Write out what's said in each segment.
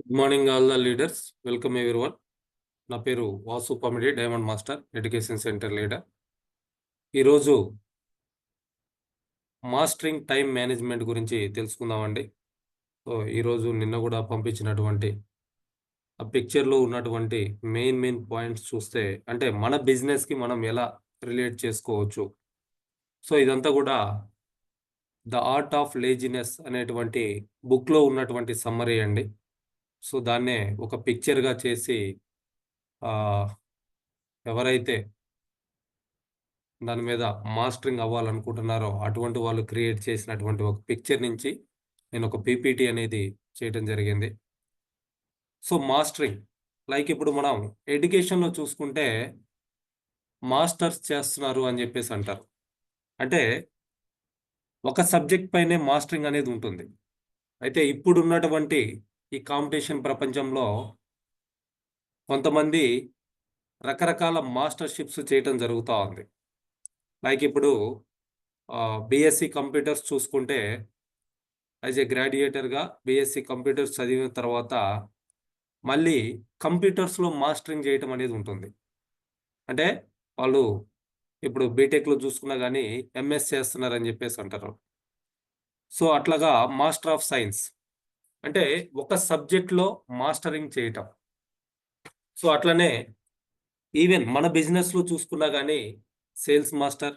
Good morning all the leaders. Welcome everyone. నా పేరు Vasu Pamidi, diamond master education centre leader. ఈరోజు mastering time management గురించి తెలుసుకుందామండి. సో ఈరోజు నిన్న కూడా పంపించినటువంటి ఆ పిక్చర్లో ఉన్నటువంటి మెయిన్ పాయింట్స్ చూస్తే అంటే మన బిజినెస్కి మనం ఎలా రిలేట్ చేసుకోవచ్చు. సో ఇదంతా కూడా ద ఆర్ట్ ఆఫ్ లేజినెస్ అనేటువంటి బుక్లో ఉన్నటువంటి సమ్మరీ అండి. సో దాన్నే ఒక పిక్చర్గా చేసి ఆ, ఎవరైతే దాని మీద మాస్టరింగ్ అవ్వాలనుకుంటున్నారో అటువంటి వాళ్ళు క్రియేట్ చేసినటువంటి ఒక పిక్చర్ నుంచి నేను ఒక పీపీటీ అనేది చేయడం జరిగింది. సో మాస్టరింగ్ లైక్ ఇప్పుడు మనం ఎడ్యుకేషన్లో చూసుకుంటే మాస్టర్స్ చేస్తున్నారు అని చెప్పేసి అంటారు. అంటే ఒక సబ్జెక్ట్ పైనే మాస్టరింగ్ అనేది ఉంటుంది. అయితే ఇప్పుడున్నటువంటి ఈ కాంపిటీషన్ ప్రపంచంలో కొంతమంది రకరకాల మాస్టర్షిప్స్ చేయటం జరుగుతూ ఉంది. లైక్ ఇప్పుడు బీఎస్సీ కంప్యూటర్స్ చూసుకుంటే యాజ్ ఏ గ్రాడ్యుయేటర్గా బీఎస్సీ కంప్యూటర్స్ చదివిన తర్వాత మళ్ళీ కంప్యూటర్స్లో మాస్టరింగ్ చేయటం అనేది ఉంటుంది. అంటే వాళ్ళు ఇప్పుడు బీటెక్లో చూసుకున్నా కానీ ఎంఎస్ చేస్తున్నారని చెప్పేసి అంటారు. సో అట్లాగా మాస్టర్ ఆఫ్ సైన్స్ అంటే ఒక సబ్జెక్ట్లో మాస్టరింగ్ చేయటం. సో అట్లనే ఈవెన్ మన బిజినెస్లో చూసుకున్నా కానీ sales master,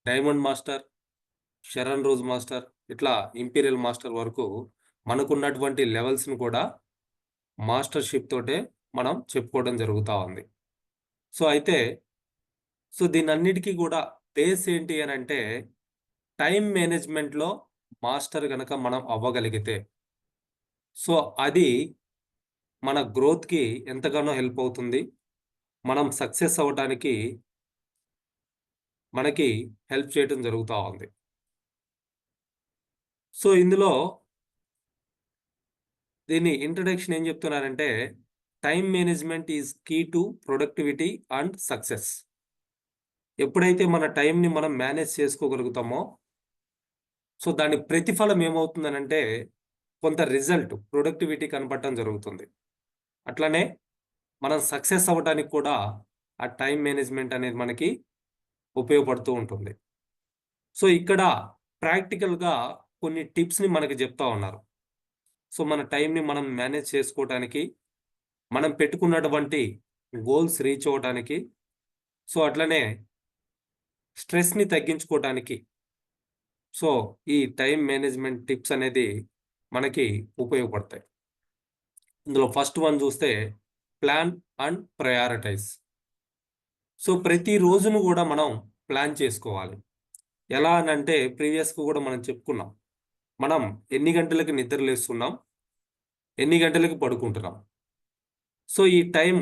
diamond master, Sharan rose master, ఇట్లా ఇంపీరియల్ మాస్టర్ వరకు మనకున్నటువంటి లెవెల్స్ని కూడా మాస్టర్షిప్ తోటే మనం చెప్పుకోవడం జరుగుతూ ఉంది. సో అయితే దీనన్నిటికీ కూడా బేస్ ఏంటి అని అంటే టైం మేనేజ్మెంట్లో మాస్టర్ గనక మనం అవ్వగలిగితే సో అది మన గ్రోత్కి ఎంతగానో హెల్ప్ అవుతుంది. మనం సక్సెస్ అవ్వడానికి మనకి హెల్ప్ చేయడం జరుగుతూ ఉంది. సో ఇందులో దీని ఇంట్రడక్షన్ ఏం చెప్తున్నారంటే time management is key to productivity and success. ఎప్పుడైతే మన టైంని మనం మేనేజ్ చేసుకోగలుగుతామో సో దాని ప్రతిఫలం ఏమవుతుందనంటే కొంత రిజల్ట్ ప్రొడక్టివిటీ కనపడటం జరుగుతుంది. అట్లనే మనం సక్సెస్ అవ్వడానికి కూడా ఆ టైం మేనేజ్మెంట్ అనేది మనకి ఉపయోగపడుతూ ఉంటుంది. సో ఇక్కడ ప్రాక్టికల్గా కొన్ని టిప్స్ని మనకి చెప్తా ఉన్నారు. సో మన టైంని మనం మేనేజ్ చేసుకోవడానికి, మనం పెట్టుకున్నటువంటి గోల్స్ రీచ్ అవ్వడానికి, సో అట్లనే స్ట్రెస్ని తగ్గించుకోవడానికి సో ఈ టైం మేనేజ్మెంట్ టిప్స్ అనేది మనకి ఉపయోగపడతాయి. ఇందులో ఫస్ట్ వన్ చూస్తే ప్లాన్ అండ్ ప్రయారిటైజ్. సో ప్రతి రోజును కూడా మనం ప్లాన్ చేసుకోవాలి. ఎలా అని అంటే ప్రీవియస్గా కూడా మనం చెప్పుకున్నాం. మనం ఎన్ని గంటలకి నిద్ర లేస్తున్నాం, ఎన్ని గంటలకి పడుకుంటున్నాం. సో ఈ టైం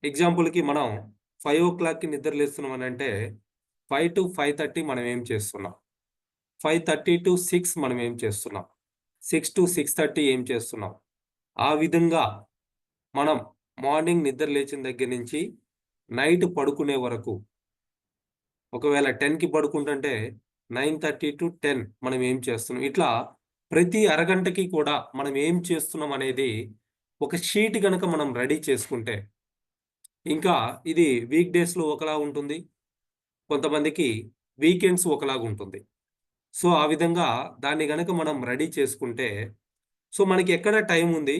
ఎగ్జాంపుల్కి మనం 5 o'clockకి నిద్ర లేస్తున్నాం అని అంటే 5 to 5:30 మనం ఏం చేస్తున్నాం, 5:30 to 6 మనం ఏం చేస్తున్నాం, 6 to 6:30 ఏం చేస్తున్నాం. ఆ విధంగా మనం మార్నింగ్ నిద్ర లేచిన దగ్గర నుంచి నైట్ పడుకునే వరకు, ఒకవేళ 10కి పడుకుంటుంటే 9:30 to 10 మనం ఏం చేస్తున్నాం. ఇట్లా ప్రతి అరగంటకి కూడా మనం ఏం చేస్తున్నాం అనేది ఒక షీట్ కనుక మనం రెడీ చేసుకుంటే, ఇంకా ఇది వీక్ డేస్లో ఒకలా ఉంటుంది, కొంతమందికి వీకెండ్స్ ఒకలాగా ఉంటుంది. సో ఆ విధంగా దాన్ని గనక మనం రెడీ చేసుకుంటే సో మనకి ఎక్కడ టైం ఉంది,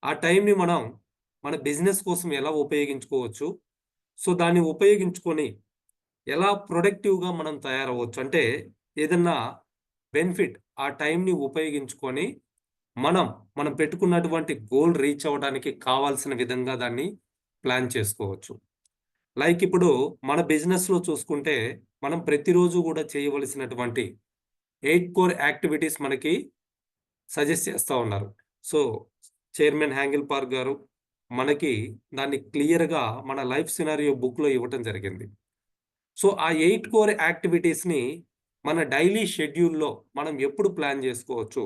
ఆ టైంని మనం మన బిజినెస్ కోసం ఎలా ఉపయోగించుకోవచ్చు, సో దాన్ని ఉపయోగించుకొని ఎలా ప్రొడక్టివ్గా మనం తయారవ్వచ్చు. అంటే ఏదన్నా బెనిఫిట్ ఆ టైంని ఉపయోగించుకొని మనం పెట్టుకున్నటువంటి గోల్ రీచ్ అవ్వడానికి కావాల్సిన విధంగా దాన్ని ప్లాన్ చేసుకోవచ్చు. లైక్ ఇప్పుడు మన బిజినెస్లో చూసుకుంటే మనం ప్రతిరోజు కూడా చేయవలసినటువంటి 8 కోర్ యాక్టివిటీస్ మనకి సజెస్ట్ చేస్తూ ఉన్నారు. సో చైర్మన్ హ్యాంగిల్ పార్క్ గారు మనకి దాన్ని క్లియర్గా మన లైఫ్ సినారియో బుక్లో ఇవ్వటం జరిగింది. సో ఆ 8 కోర్ యాక్టివిటీస్ని మన డైలీ షెడ్యూల్లో మనం ఎప్పుడు ప్లాన్ చేసుకోవచ్చు.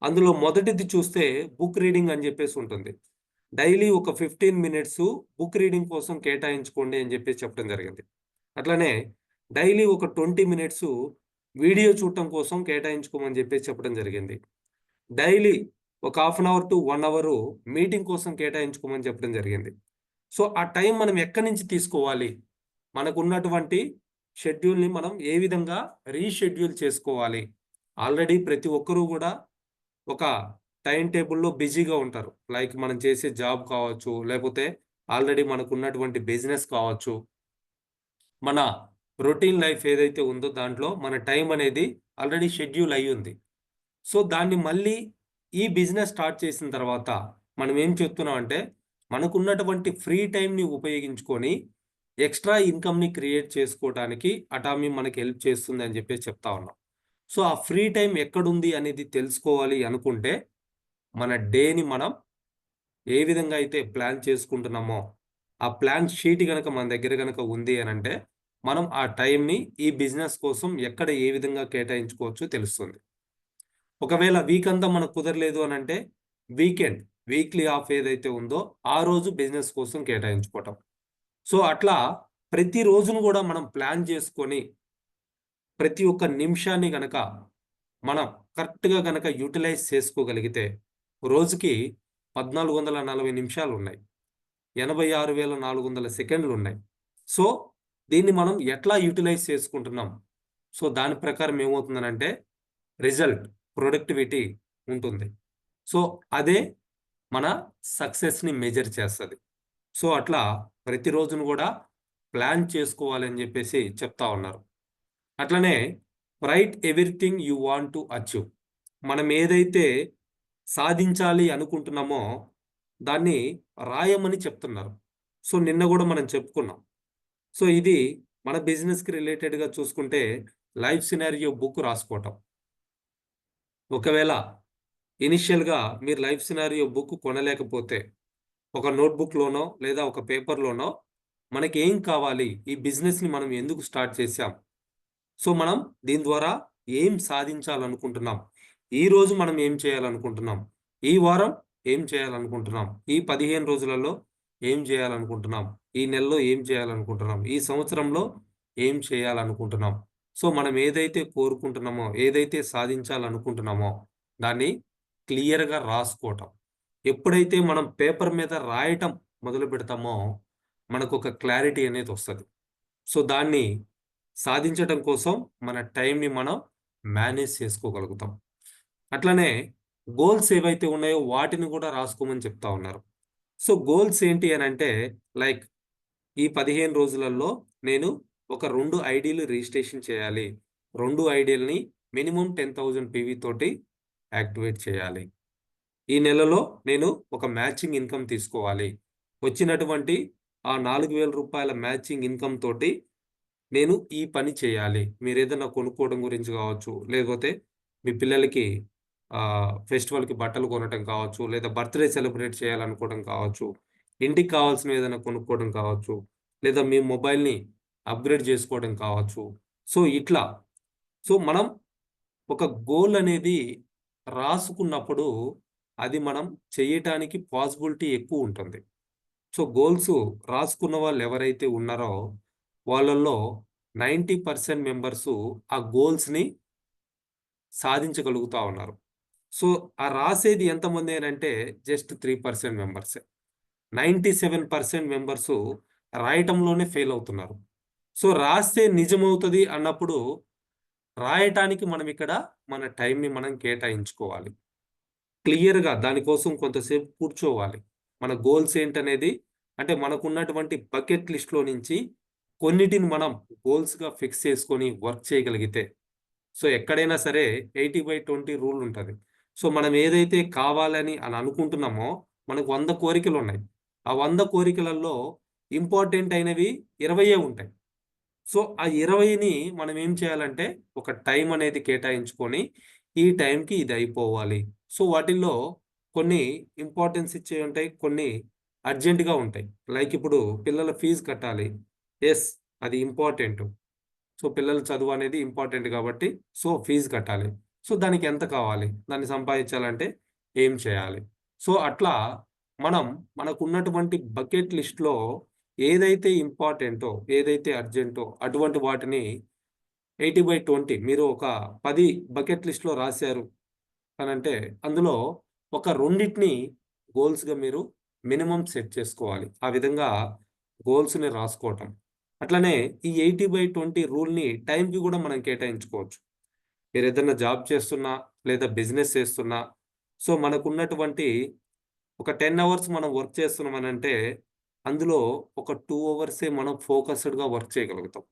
అందులో మొదటిది చూస్తే బుక్ రీడింగ్ అని చెప్పేసి ఉంటుంది. డైలీ ఒక 15 మినిట్స్ బుక్ రీడింగ్ కోసం కేటాయించుకోండి అని చెప్పేసి చెప్పడం జరిగింది. అట్లనే డైలీ ఒక 20 మినిట్స్ వీడియో చూడటం కోసం కేటాయించుకోమని చెప్పేసి చెప్పడం జరిగింది. డైలీ ఒక half an hour to 1 hour meeting కోసం కేటాయించుకోమని చెప్పడం జరిగింది. సో, ఆ టైం మనం ఎక్కడి నుంచి తీసుకోవాలి? మనకున్నటువంటి షెడ్యూల్‌ని మనం ఏ విధంగా రీషెడ్యూల్ చేసుకోవాలి? ఆల్రెడీ ప్రతి ఒక్కరు గూడా ఒక టైమ్ టేబుల్‌లో బిజీగా ఉంటారు. లైక్ మనం చేసే జాబ్ కావచ్చు, లేపోతే ఆల్రెడీ మనకున్నటువంటి బిజినెస్ కావచ్చు. మన రొటీన్ లైఫ్ ఏదైతే ఉందో దాంట్లో మన టైం అనేది ఆల్రెడీ షెడ్యూల్ అయ్యుంది. సో, దాన్ని మళ్ళీ ఈ బిజినెస్ స్టార్ట్ చేసిన తర్వాత మనం ఏం చెప్తున్నామంటే, మనకున్నటువంటి ఫ్రీ టైమ్‌ని ఉపయోగించుకొని ఎక్స్‌ట్రా ఇన్‌కమ్‌ని క్రియేట్ చేసుకోవటానికి అటామీ మనకి హెల్ప్ చేస్తుందని చెప్పేసి చెప్తా ఉన్నాం. సో, ఆ ఫ్రీ టైమ్ ఎక్కడుంది అనేది తెలుసుకోవాలి అనుకుంటే, మన డేని మనం ఏ విధంగా అయితే ప్లాన్ చేసుకుంటున్నామో, ఆ ప్లాన్ షీట్ గనక మన దగ్గర గనక ఉంది అనంటే, మనం ఆ టైంని ఈ బిజినెస్ కోసం ఎక్కడ ఏ విధంగా కేటాయించుకోవచ్చో తెలుస్తుంది. ఒకవేళ వీకంతా మనకు కుదరలేదు అనంటే, వీకెండ్, వీక్లీ ఆఫ్ ఏదైతే ఉందో, ఆ రోజు బిజినెస్ కోసం కేటాయించుకోవటం. సో, అట్లా ప్రతి రోజును గూడా మనం ప్లాన్ చేసుకొని, ప్రతి ఒక్క నిమిషాన్ని గనక మనం కరెక్ట్‌గా గనక యుటిలైజ్ చేసుకోగలిగితే, రోజుకి 1440 నిమిషాలున్నాయి. 86,400 సెకండ్లున్నాయి. సో, దీన్ని మనం ఎట్లా యుటిలైజ్ చేసుకుంటున్నాం? సో, దాని ప్రకారం ఏమవుతుందనంటే, రిజల్ట్, ప్రొడక్టివిటీ ఉంటుంది. సో, అదే మన సక్సెస్‌ని మెజర్ చేస్తది. సో, అట్లా ప్రతి రోజును గూడా ప్లాన్ చేసుకోవాలని జెప్పేసి చెప్తా ఉన్నారు. అట్లనే right everything you want to achieve. మనం ఏదైతే సాధించాలి అనుకుంటున్నామో, దాన్ని రాయమని చెప్తున్నారు. సో, నిన్న గూడా మనం చెప్పుకున్నాం. సో, ఇది మన బిజినెస్‌కి రిలేటెడ్‌గా చూసుకుంటే, లైఫ్ సినారియో బుక్ రాసుకోవటం. ఒకవేళ ఇనిషియల్‌గా మీరు లైఫ్ సినారియో బుక్ కొనలేకపోతే, ఒక నోట్‌బుక్‌లోనో లేదా ఒక పేపర్‌లోనో మనకేం కావాలి? ఈ బిజినెస్‌ని మనం ఎందుకు స్టార్ట్ చేశాం? సో, మనం దీని ద్వారా ఏం సాధించాలనుకుంటున్నాం? ఈరోజు మనం ఏం చేయాలనుకుంటున్నాం? ఈ వారం ఏం చేయాలనుకుంటున్నాం? ఈ 15 రోజులలో ఏం చేయాలనుకుంటున్నాం? ఈ నెలలో ఏం చేయాలనుకుంటున్నాం? ఈ సంవత్సరంలో ఏం చేయాలనుకుంటున్నాం? సో, మనం ఏదైతే కోరుకుంటున్నామో, ఏదైతే సాధించాలనుకుంటున్నామో, దాన్ని క్లియర్‌గా రాసుకోవటం. ఎప్పుడైతే మనం పేపర్ మీద రాయటం మొదలుపెడతామో, మనకొక క్లారిటీ అనేదొస్తది. సో, దాన్ని సాధించటం కోసం మన టైంని మనం మేనేజ్ చేసుకోగలుగుతాం. అట్లనే గోల్స్ ఏవైతే ఉన్నాయో వాటిని కూడా రాసుకోమని చెప్తా ఉన్నారు. సో, గోల్స్ ఏంటి అనంటే లైక్ ఈ 15 రోజులలో నేను ఒక 2 ఐడీలు రిజిస్ట్రేషన్ చేయాలి. 2 ఐడీలని మినిమమ్ 10,000 పీవీ తోటి యాక్టివేట్ చేయాలి. ఈ నెలలో నేను ఒక మ్యాచింగ్ ఇన్‌కమ్ తీసుకోవాలి. వచ్చినటువంటి ఆ రూ. 4,000 మ్యాచింగ్ ఇన్‌కమ్ తోటి నేను ఈ పని చేయాలి. మీరేదన్నా కొనుక్కోవడం గురించి గావచ్చు, లేకపోతే మీ పిల్లలకి ఫెస్టివల్‌కి బట్టలు కొనటం కావచ్చు, లేదా బర్త్‌డే సెలబ్రేట్ చేయాలనుకోవడం కావచ్చు, ఇంటికి కావాల్సినవి ఏదైనా కొనుక్కోవడం కావచ్చు, లేదా మీ మొబైల్‌ని అప్‌గ్రేడ్ చేసుకోవడం కావచ్చు. సో, ఇట్లా. సో, మనం ఒక గోల్ అనేది రాసుకున్నప్పుడు అది మనం చేయటానికి పాసిబిలిటీ ఎక్కువుంటుంది. సో, గోల్సు రాసుకున్న వాళ్ళెవరైతే ఉన్నారో, వాళ్ళల్లో 90% మెంబర్సు ఆ గోల్స్‌ని సాధించగలుగుతా ఉన్నారు. సో, ఆ రాసేది ఎంతమంది అనంటే జస్ట్ 3% మెంబర్సే. 97% మెంబర్సు రాయటంలోనే ఫెయిల్ అవుతున్నారు. సో, రాస్తే నిజమవుతది అన్నప్పుడు రాయటానికి మనమిక్కడ మన టైంని మనం కేటాయించుకోవాలి. క్లియర్‌గా దానికోసం కొంతసేపు కూర్చోవాలి. మన గోల్స్ ఏంటనేది అంటే మనకున్నటువంటి బకెట్ లిస్ట్‌లో నుంచి కొన్నిటిని మనం గోల్స్‌గా ఫిక్స్ చేసుకొని వర్క్ చేయగలిగితే సో, ఎక్కడైనా సరే 80/20 రూల్ ఉంటది. సో, మనం ఏదైతే కావాలని అని అనుకుంటున్నామో మనకు 100 కోరికలున్నాయి. ఆ 100 కోరికలలో ఇంపార్టెంట్ అయినవి 20 ఉంటాయి. సో, ఆ 20ని మనం ఏం చేయాలంటే, ఒక టైం అనేది కేటాయించుకొని, ఈ టైంకి ఇది అయిపోవాలి. సో, వాటిల్లో కొన్ని ఇంపార్టెన్స్ ఇచ్చేవి ఉంటాయి. కొన్ని అర్జెంట్‌గా ఉంటాయి. లైక్ ఇప్పుడు పిల్లల ఫీజు కట్టాలి. యెస్, అది ఇంపార్టెంటు. సో, పిల్లల చదువనేది ఇంపార్టెంట్ కాబట్టి, సో, ఫీజు కట్టాలి. సో, దానికి ఎంత కావాలి? దాన్ని సంపాదించాలంటే ఏం చేయాలి? సో, అట్లా మనం మనకున్నటువంటి బకెట్ లిస్ట్‌లో ఏదైతే ఇంపార్టెంటో, ఏదైతే అర్జెంటో అటువంటి వాటిని 80/20 మీరు ఒక 10 బకెట్ లిస్ట్‌లో రాశారు అనంటే, అందులో ఒక రెండిటిని గోల్స్‌గా మీరు మినిమమ్ సెట్ చేసుకోవాలి. ఆ విధంగా గోల్స్‌ని రాసుకోవటం. అట్లనే ఈ 80/20 రూల్‌ని టైంకి గూడా మనం కేటాయించుకోవచ్చు. మీరేదన్నా జాబ్ చేస్తున్నా, లేదా బిజినెస్ చేస్తున్నా, సో, మనకున్నటువంటి ఒక 10 అవర్స్ మనం వర్క్ చేస్తున్నామనంటే, అందులో ఒక 2 అవర్సే మనం ఫోకస్డ్‌గా వర్క్ చేయగలుగుతాం.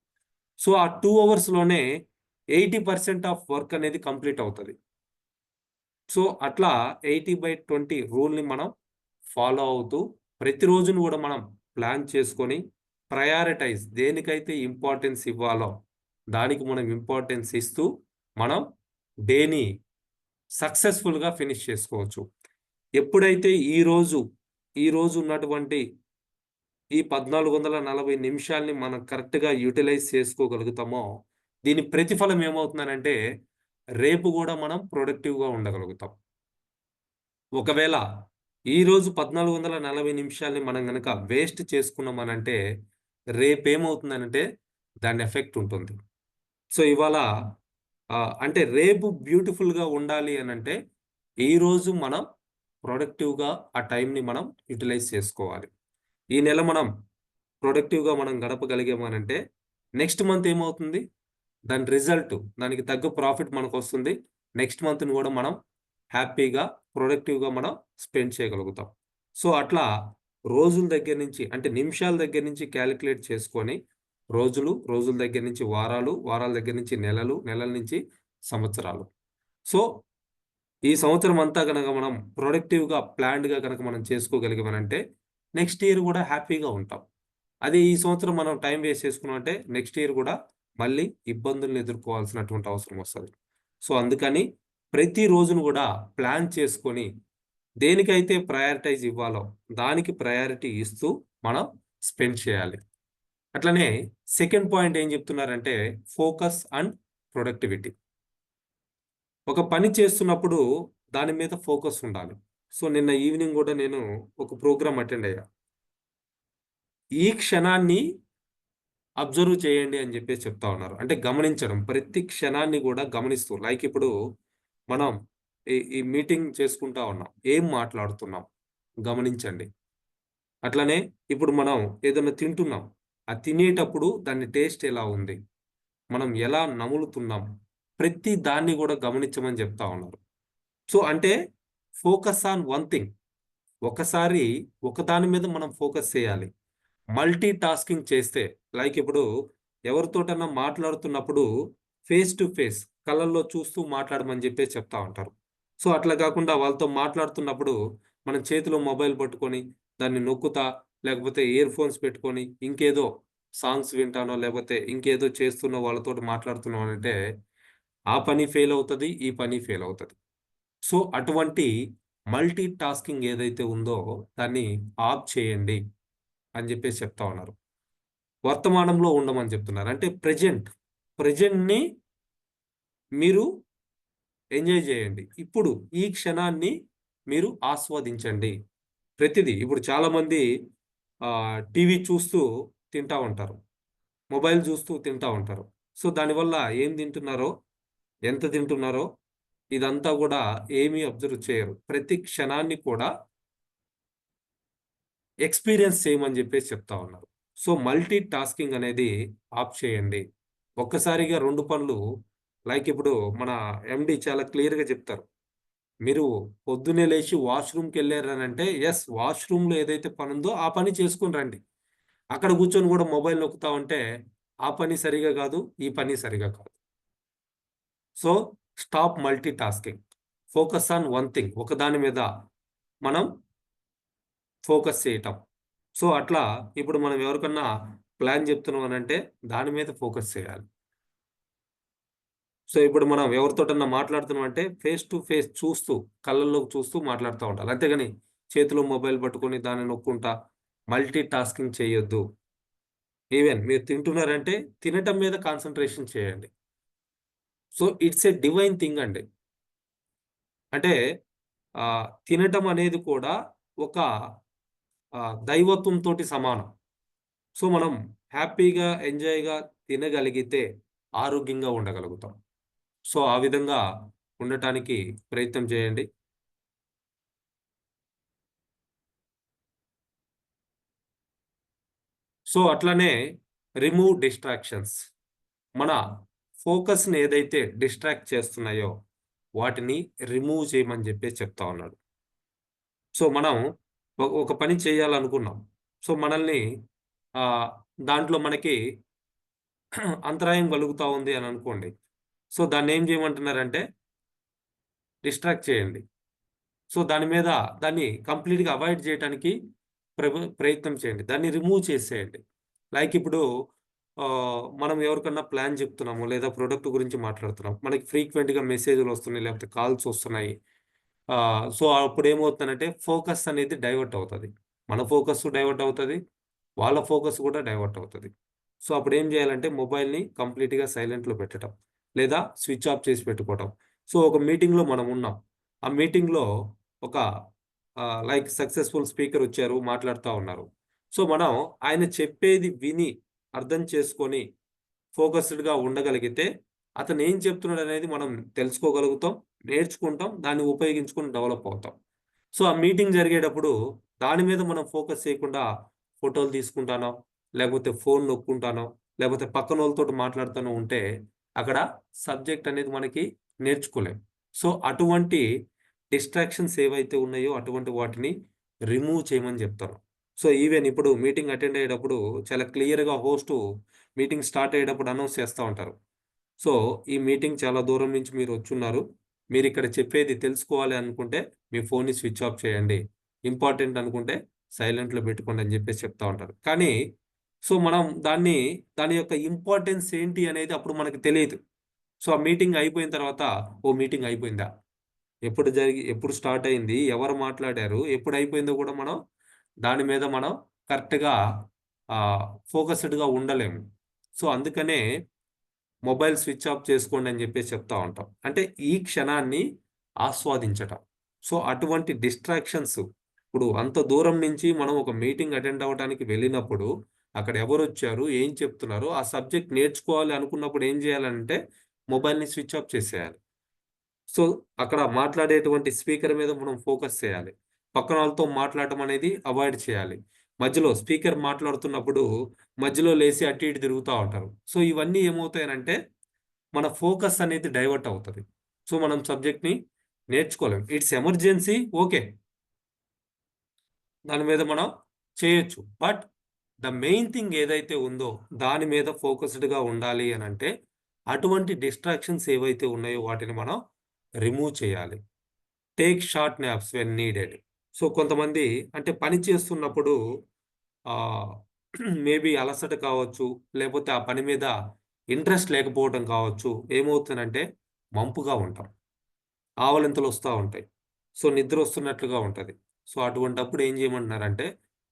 సో, ఆ 2 అవర్స్‌లోనే 80% ఆఫ్ వర్క్ అనేది కంప్లీట్ అవుతది. సో, అట్లా 80/20 రూల్‌ని మనం ఫాలో అవుతూ, ప్రతి రోజును గూడా మనం ప్లాన్ చేసుకొని, ప్రయారిటైజ్ దేనికైతే ఇంపార్టెన్స్ ఇవ్వాలో, దానికి మనం ఇంపార్టెన్స్ ఇస్తూ, మనం డేని సక్సెస్‌ఫుల్‌గా ఫినిష్ చేసుకోవచ్చు. ఎప్పుడైతే ఈ రోజు ఉన్నటువంటి ఈ 1440 నిమిషాల్ని మనం కరెక్ట్‌గా యుటిలైజ్ చేసుకోగలుగుతామో, దీని ప్రతిఫలం ఏమవుతుందనంటే, రేపు గూడా మనం ప్రొడక్టివ్‌గా ఉండగలుగుతాం. ఒకవేళ ఈరోజు 1440 నిమిషాల్ని మనం గనక వేస్ట్ చేసుకున్నామనంటే, రేపేమవుతుందనంటే దాని ఎఫెక్ట్ ఉంటుంది. సో, ఇవాళ అంటే రేపు బ్యూటిఫుల్‌గా ఉండాలి అనంటే, ఈరోజు మనం ప్రొడక్టివ్‌గా ఆ టైంని మనం యుటిలైజ్ చేసుకోవాలి. ఈ నెల మనం ప్రొడక్టివ్‌గా మనం గడపగలిగామనంటే, నెక్స్ట్ మంత్ ఏమవుతుంది? దాని రిజల్ట్ దానికి తగ్గ ప్రాఫిట్ మనకొస్తుంది. నెక్స్ట్ మంత్‌ని గూడా మనం హ్యాపీగా, ప్రొడక్టివ్‌గా మనం స్పెండ్ చేయగలుగుతాం. సో, అట్లా రోజుల దగ్గర నుంచి అంటే నిమిషాల దగ్గర నుంచి కాలిక్యులేట్ చేసుకొని, రోజుల దగ్గర నుంచి వారాలు, వారాల దగ్గర నుంచి నెలలు, నెలల నుంచి సంవత్సరాలు. సో, ఈ సంవత్సరం అంతా గనక మనం ప్రొడక్టివ్‌గా, ప్లాన్డ్‌గా గనక మనం చేసుకోగలిగామనంటే, నెక్స్ట్ ఇయర్ గూడా హ్యాపీగా ఉంటాం. అదే ఈ సంవత్సరం మనం టైం వేస్ట్ చేసుకున్నామంటే, నెక్స్ట్ ఇయర్ గూడా మళ్ళీ ఇబ్బందుల్ని ఎదుర్కోవాల్సినటువంటి అవసరం వస్తది. సో, అందుకని ప్రతి రోజును గూడా ప్లాన్ చేసుకొని, దేనికైతే ప్రయారిటైజ్ ఇవ్వాలో, దానికి ప్రయారిటీ ఇస్తూ మనం స్పెండ్ చేయాలి. అట్లనే సెకండ్ పాయింట్ ఏం జెప్తున్నారంటే, ఫోకస్ అండ్ ప్రొడక్టివిటీ. ఒక పని చేస్తున్నప్పుడు దాని మీద ఫోకస్ ఉండాలి. సో, నిన్న ఈవెనింగ్ గూడా నేను ఒక ప్రోగ్రామ్ అటెండ్ అయ్యా. ఈ క్షణాన్ని అబ్జర్వ్ చేయండి అని జెప్పేసి చెప్తా ఉన్నారు. అంటే గమనించడం. ప్రతి క్షణాన్ని గూడా గమనిస్తూ లైక్ ఇప్పుడు మనం ఈ మీటింగ్ చేసుకుంటా ఉన్నాం. ఏం మాట్లాడుతున్నాం? గమనించండి. అట్లనే ఇప్పుడు మనం ఏదన్నా తింటున్నాం. ఆ తినేటప్పుడు దాని టేస్ట్ ఎలా ఉంది? మనం ఎలా నములుతున్నాం? ప్రతి దాన్ని గూడా గమనించమని జెప్తా ఉన్నారు. సో, అంటే ఫోకస్ ఆన్ వన్ థింగ్. ఒకసారి ఒకదాని మీద మనం ఫోకస్ చేయాలి. మల్టీ టాస్కింగ్ చేస్తే లైక్ ఇప్పుడు ఎవరితోటన్నా మాట్లాడుతున్నప్పుడు ఫేస్ టు ఫేస్ కళ్ళల్లో చూస్తూ మాట్లాడమని చెప్పేసి చెప్తా ఉంటారు. సో, అట్లా కాకుండా వాళ్ళతో మాట్లాడుతున్నప్పుడు మనం చేతిలో మొబైల్ పట్టుకొని దాన్ని నొక్కుతా లేకపోతే ఇయర్ ఫోన్స్ పెట్టుకొని ఇంకేదో సాంగ్స్ వింటానో లేకపోతే ఇంకేదో చేస్తున్న వాళ్ళతోటి మాట్లాడుతున్నామనంటే ఆ పని ఫెయిల్ అవుతది. ఈ పని ఫెయిల్ అవుతది. సో, అటువంటి మల్టీ టాస్కింగ్ ఏదైతే ఉందో దాన్ని ఆఫ్ చేయండి అని జెప్పేసి చెప్తా ఉన్నారు. వర్తమానంలో ఉండమని చెప్తున్నారు. అంటే ప్రెజెంట్‌ని మీరు ఎంజాయ్ జేయండి. ఇప్పుడు ఈ క్షణాన్ని మీరు ఆస్వాదించండి. ప్రతిది ఇప్పుడు చాలామంది టీవీ చూస్తూ తింటా ఉంటారు. మొబైల్ జూస్తూ తింటా ఉంటారు. సో, దానివల్ల ఏం తింటున్నారో, ఎంత తింటున్నారో ఇదంతా గూడా ఏమీ అబ్జర్వ్ చేయరు. ప్రతి క్షణాన్ని కూడా ఎక్స్‌పీరియన్స్ చేయమని జెప్పేసి చెప్తా ఉన్నారు. సో, మల్టీ టాస్కింగ్ అనేది ఆఫ్ చేయండి. ఒక్కసారిగా 2 పనులు లైక్ ఇప్పుడు మన ఎండీ చాలా క్లియర్‌గా చెప్తారు. మీరు పొద్దున్నే లేచి వాష్‌రూమ్‌కెళ్లారనంటే యెస్. వాష్‌రూమ్‌లో ఏదైతే పనుందో ఆ పని చేసుకొని రండి. అక్కడ కూర్చొని గూడా మొబైల్ నొక్కుతా ఉంటే ఆ పని సరిగా కాదు. ఈ పని సరిగా కాదు. So, stop multi tasking. Focus on one thing. ఒకదాని మీద మనం ఫోకస్ చేయటం. సో, అట్లా ఇప్పుడు మనం ఎవరికన్నా ప్లాన్ చెప్తున్నాం అనంటే దాని మీద ఫోకస్ చేయాలి. సో, ఇప్పుడు మనం ఎవరితోటన్నా మాట్లాడుతున్నాం అంటే ఫేస్ టు ఫేస్ చూస్తూ, కళ్ళల్లోకి చూస్తూ మాట్లాడుతా ఉండాలి. అంతేగాని చేతిలో మొబైల్ పట్టుకొని దాన్ని నొక్కుంటా మల్టీ టాస్కింగ్ చేయొద్దు. ఈవెన్ మీరు తింటున్నారంటే తినటం మీద కాన్సంట్రేషన్ చేయండి. So, it's a divine thing అండి. అంటే తినటం అనేది కూడా ఒక దైవత్వంతోటి సమానం. సో, మనం హ్యాపీగా, ఎంజాయ్‌గా తినగలిగితే ఆరోగ్యంగా ఉండగలుగుతాం. సో, ఆ విధంగా ఉండటానికి ప్రయత్నం చేయండి. సో అట్లానే రిమూవ్ డిస్ట్రాక్షన్స్. మన ఫోకస్‌ని ఏదైతే డిస్ట్రాక్ట్ చేస్తున్నాయో వాటిని రిమూవ్ చేయమని చెప్పేసి చెప్తా ఉన్నాడు. సో మనం ఒక పని చేయాలనుకున్నాం. సో మనల్ని ఆహ్, దాంట్లో మనకి అంతరాయం కలుగుతా ఉంది అని అనుకోండి. సో దాన్నేం చేయమంటున్నారంటే డిస్ట్రాక్ట్ చేయండి. సో దాన్ని కంప్లీట్‌గా అవాయిడ్ చేయటానికి ప్రయత్నం చేయండి. దాన్ని రిమూవ్ చేసేయండి. లైక్ ఇప్పుడు మనం ఎవరికన్నా ప్లాన్ చెప్తున్నాము, లేదా ప్రొడక్ట్ గురించి మాట్లాడుతున్నాం. మనకి ఫ్రీక్వెంట్‌గా మెసేజ్‌లొస్తున్నాయి, లేకపోతే కాల్స్ వస్తున్నాయి. సో అప్పుడేమవుతుందనంటే ఫోకస్ అనేది డైవర్ట్ అవుతది. మన ఫోకస్సు డైవర్ట్ అవుతది. వాళ్ళ ఫోకస్ కూడా డైవర్ట్ అవుతది. సో అప్పుడేం చేయాలంటే మొబైల్‌ని కంప్లీట్‌గా సైలెంట్‌లో పెట్టటం. లేదా స్విచ్ ఆఫ్ చేసి పెట్టుకోవటం. సో ఒక మీటింగ్‌లో మనం ఉన్నాం. ఆ మీటింగ్‌లో ఒక లైక్ సక్సెస్‌ఫుల్ స్పీకర్ వచ్చారు, మాట్లాడుతా ఉన్నారు. సో మనం ఆయన చెప్పేది విని, అర్థం చేసుకొని, ఫోకస్డ్‌గా ఉండగలిగితే అతనేం చెప్తున్నాడనేది మనం తెలుసుకోగలుగుతాం, నేర్చుకుంటాం, దాన్ని ఉపయోగించుకొని డెవలప్ అవుతాం. సో, ఆ మీటింగ్ జరిగేటప్పుడు దాని మీద మనం ఫోకస్ చేయకుండా ఫోటోలు తీసుకుంటానో, లేకపోతే ఫోన్ నొక్కుంటానో, లేకపోతే పక్కనోళ్ళతోటి మాట్లాడుతూనో ఉంటే అక్కడ సబ్జెక్ట్ అనేది మనకి నేర్చుకోలేం. సో, అటువంటి డిస్ట్రాక్షన్స్ ఏవైతే ఉన్నాయో అటువంటి వాటిని రిమూవ్ చేయమని జెప్తాను. సో, ఈవెన్ ఇప్పుడు మీటింగ్ అటెండ్ అయ్యేటప్పుడు చాలా క్లియర్‌గా హోస్టు మీటింగ్ స్టార్ట్ అయ్యేటప్పుడు అనౌన్స్ చేస్తా ఉంటారు. సో, ఈ మీటింగ్ చాలా దూరం నుంచి మీరొచ్చున్నారు. మీరిక్కడ చెప్పేది తెలుసుకోవాలి అనుకుంటే, మీ ఫోన్‌ని స్విచ్ ఆఫ్ చేయండి. ఇంపార్టెంట్ అనుకుంటే సైలెంట్‌లో పెట్టుకోండి అని జెప్పేసి చెప్తా ఉంటారు. కానీ, సో, మనం దాని యొక్క ఇంపార్టెన్స్ ఏంటి అనేది అప్పుడు మనకు తెలీదు. సో, ఆ మీటింగ్ అయిపోయిన తర్వాత, ఓహ్! మీటింగ్ అయిపోయిందా? ఎప్పుడు స్టార్ట్ అయింది? ఎవరు మాట్లాడారు? ఎప్పుడు అయిపోయిందో గూడా దాని మీద మనం కరెక్ట్‌గా ఫోకస్‌డ్‌గా ఉండలేము. సో, అందుకనే మొబైల్ స్విచ్ ఆఫ్ చేసుకోండి అని జెప్పేసి చెప్తా ఉంటాం. అంటే ఈ క్షణాన్ని ఆస్వాదించటం. సో, అటువంటి డిస్ట్రాక్షన్స్ ఇప్పుడు అంత దూరం నుంచి మనం ఒక మీటింగ్ అటెండ్ అవ్వటానికి వెళ్ళినప్పుడు, అక్కడ ఎవరొచ్చారు? ఏం చెప్తున్నారు? ఆ సబ్జెక్ట్ నేర్చుకోవాలి అనుకున్నప్పుడు ఏం జేయాలంటే, మొబైల్‌ని స్విచ్ ఆఫ్ చేసేయాలి. సో, అక్కడ మాట్లాడేటువంటి స్పీకర్ మీద మనం ఫోకస్ చేయాలి. పక్కన వాళ్ళతో మాట్లాడటం అనేది అవాయిడ్ చేయాలి. మధ్యలో స్పీకర్ మాట్లాడుతున్నప్పుడు మధ్యలో లేసి అటు ఇటు తిరుగుతా ఉంటారు. సో, ఇవన్నీ ఏమవుతాయనంటే మన ఫోకస్ అనేది డైవర్ట్ అవుతది. సో, మనం సబ్జెక్ట్‌ని నేర్చుకోలేం. It's emergency okay. దాని మీద మనం చేయొచ్చు. బట్ ద మెయిన్ థింగ్ ఏదైతే ఉందో దాని మీద ఫోకస్డ్‌గా ఉండాలి అనంటే అటువంటి డిస్ట్రాక్షన్స్ ఏవైతే ఉన్నాయో వాటిని మనం రిమూవ్ చేయాలి. Take short న్యాప్స్ when needed. So, కొంతమంది అంటే పని చేస్తున్నప్పుడు ఆహ్, మేబీ అలసట కావచ్చు, లేపోతే ఆ పని మీద ఇంట్రెస్ట్ లేకపోవటం కావచ్చు. ఏమవుతుందంటే మంపుగా ఉంటాం. ఆవలింతలొస్తా ఉంటాయి. సో, నిద్రొస్తున్నట్లుగా ఉంటది. సో, అటువంటప్పుడు ఏం చేయమంటున్నారంటే,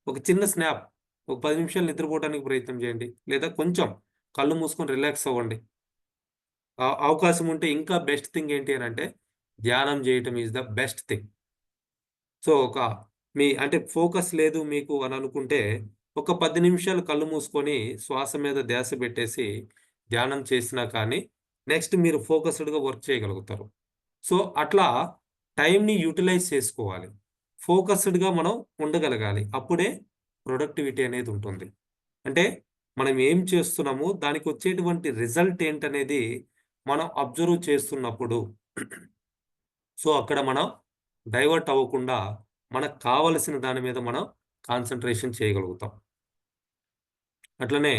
ఒక చిన్న స్నాప్, ఒక 10 నిమిషాలు నిద్రపోవటానికి ప్రయత్నం చేయండి. లేదా కొంచెం కళ్ళు మూసుకొని రిలాక్స్ అవ్వండి. అవకాశం ఉంటే ఇంకా బెస్ట్ థింగ్ ఏంటి అనంటే, ధ్యానం చేయటం is the best thing. So, అంటే ఫోకస్ లేదు మీకు అని అనుకుంటే, ఒక 10 నిమిషాలు కళ్ళు మూసుకొని శ్వాస మీద ధ్యాస పెట్టేసి ధ్యానం చేసినా కానీ, నెక్స్ట్ మీరు ఫోకస్డ్‌గా వర్క్ చేయగలుగుతారు. సో, అట్లా టైమ్‌ని యుటిలైజ్ చేసుకోవాలి. ఫోకస్డ్‌గా మనం ఉండగలగాలి. అప్పుడే ప్రొడక్టివిటీ అనేది ఉంటుంది. అంటే మనం ఏం చేస్తున్నాము, దానికొచ్చేటువంటి రిజల్ట్ ఏంటనేది మనం అబ్జర్వ్ చేస్తున్నప్పుడు సో, అక్కడ మనం డైవర్ట్ అవ్వకుండా మనకు కావలసిన దాని మీద మనం కాన్సంట్రేషన్ చేయగలుగుతాం. అట్లనే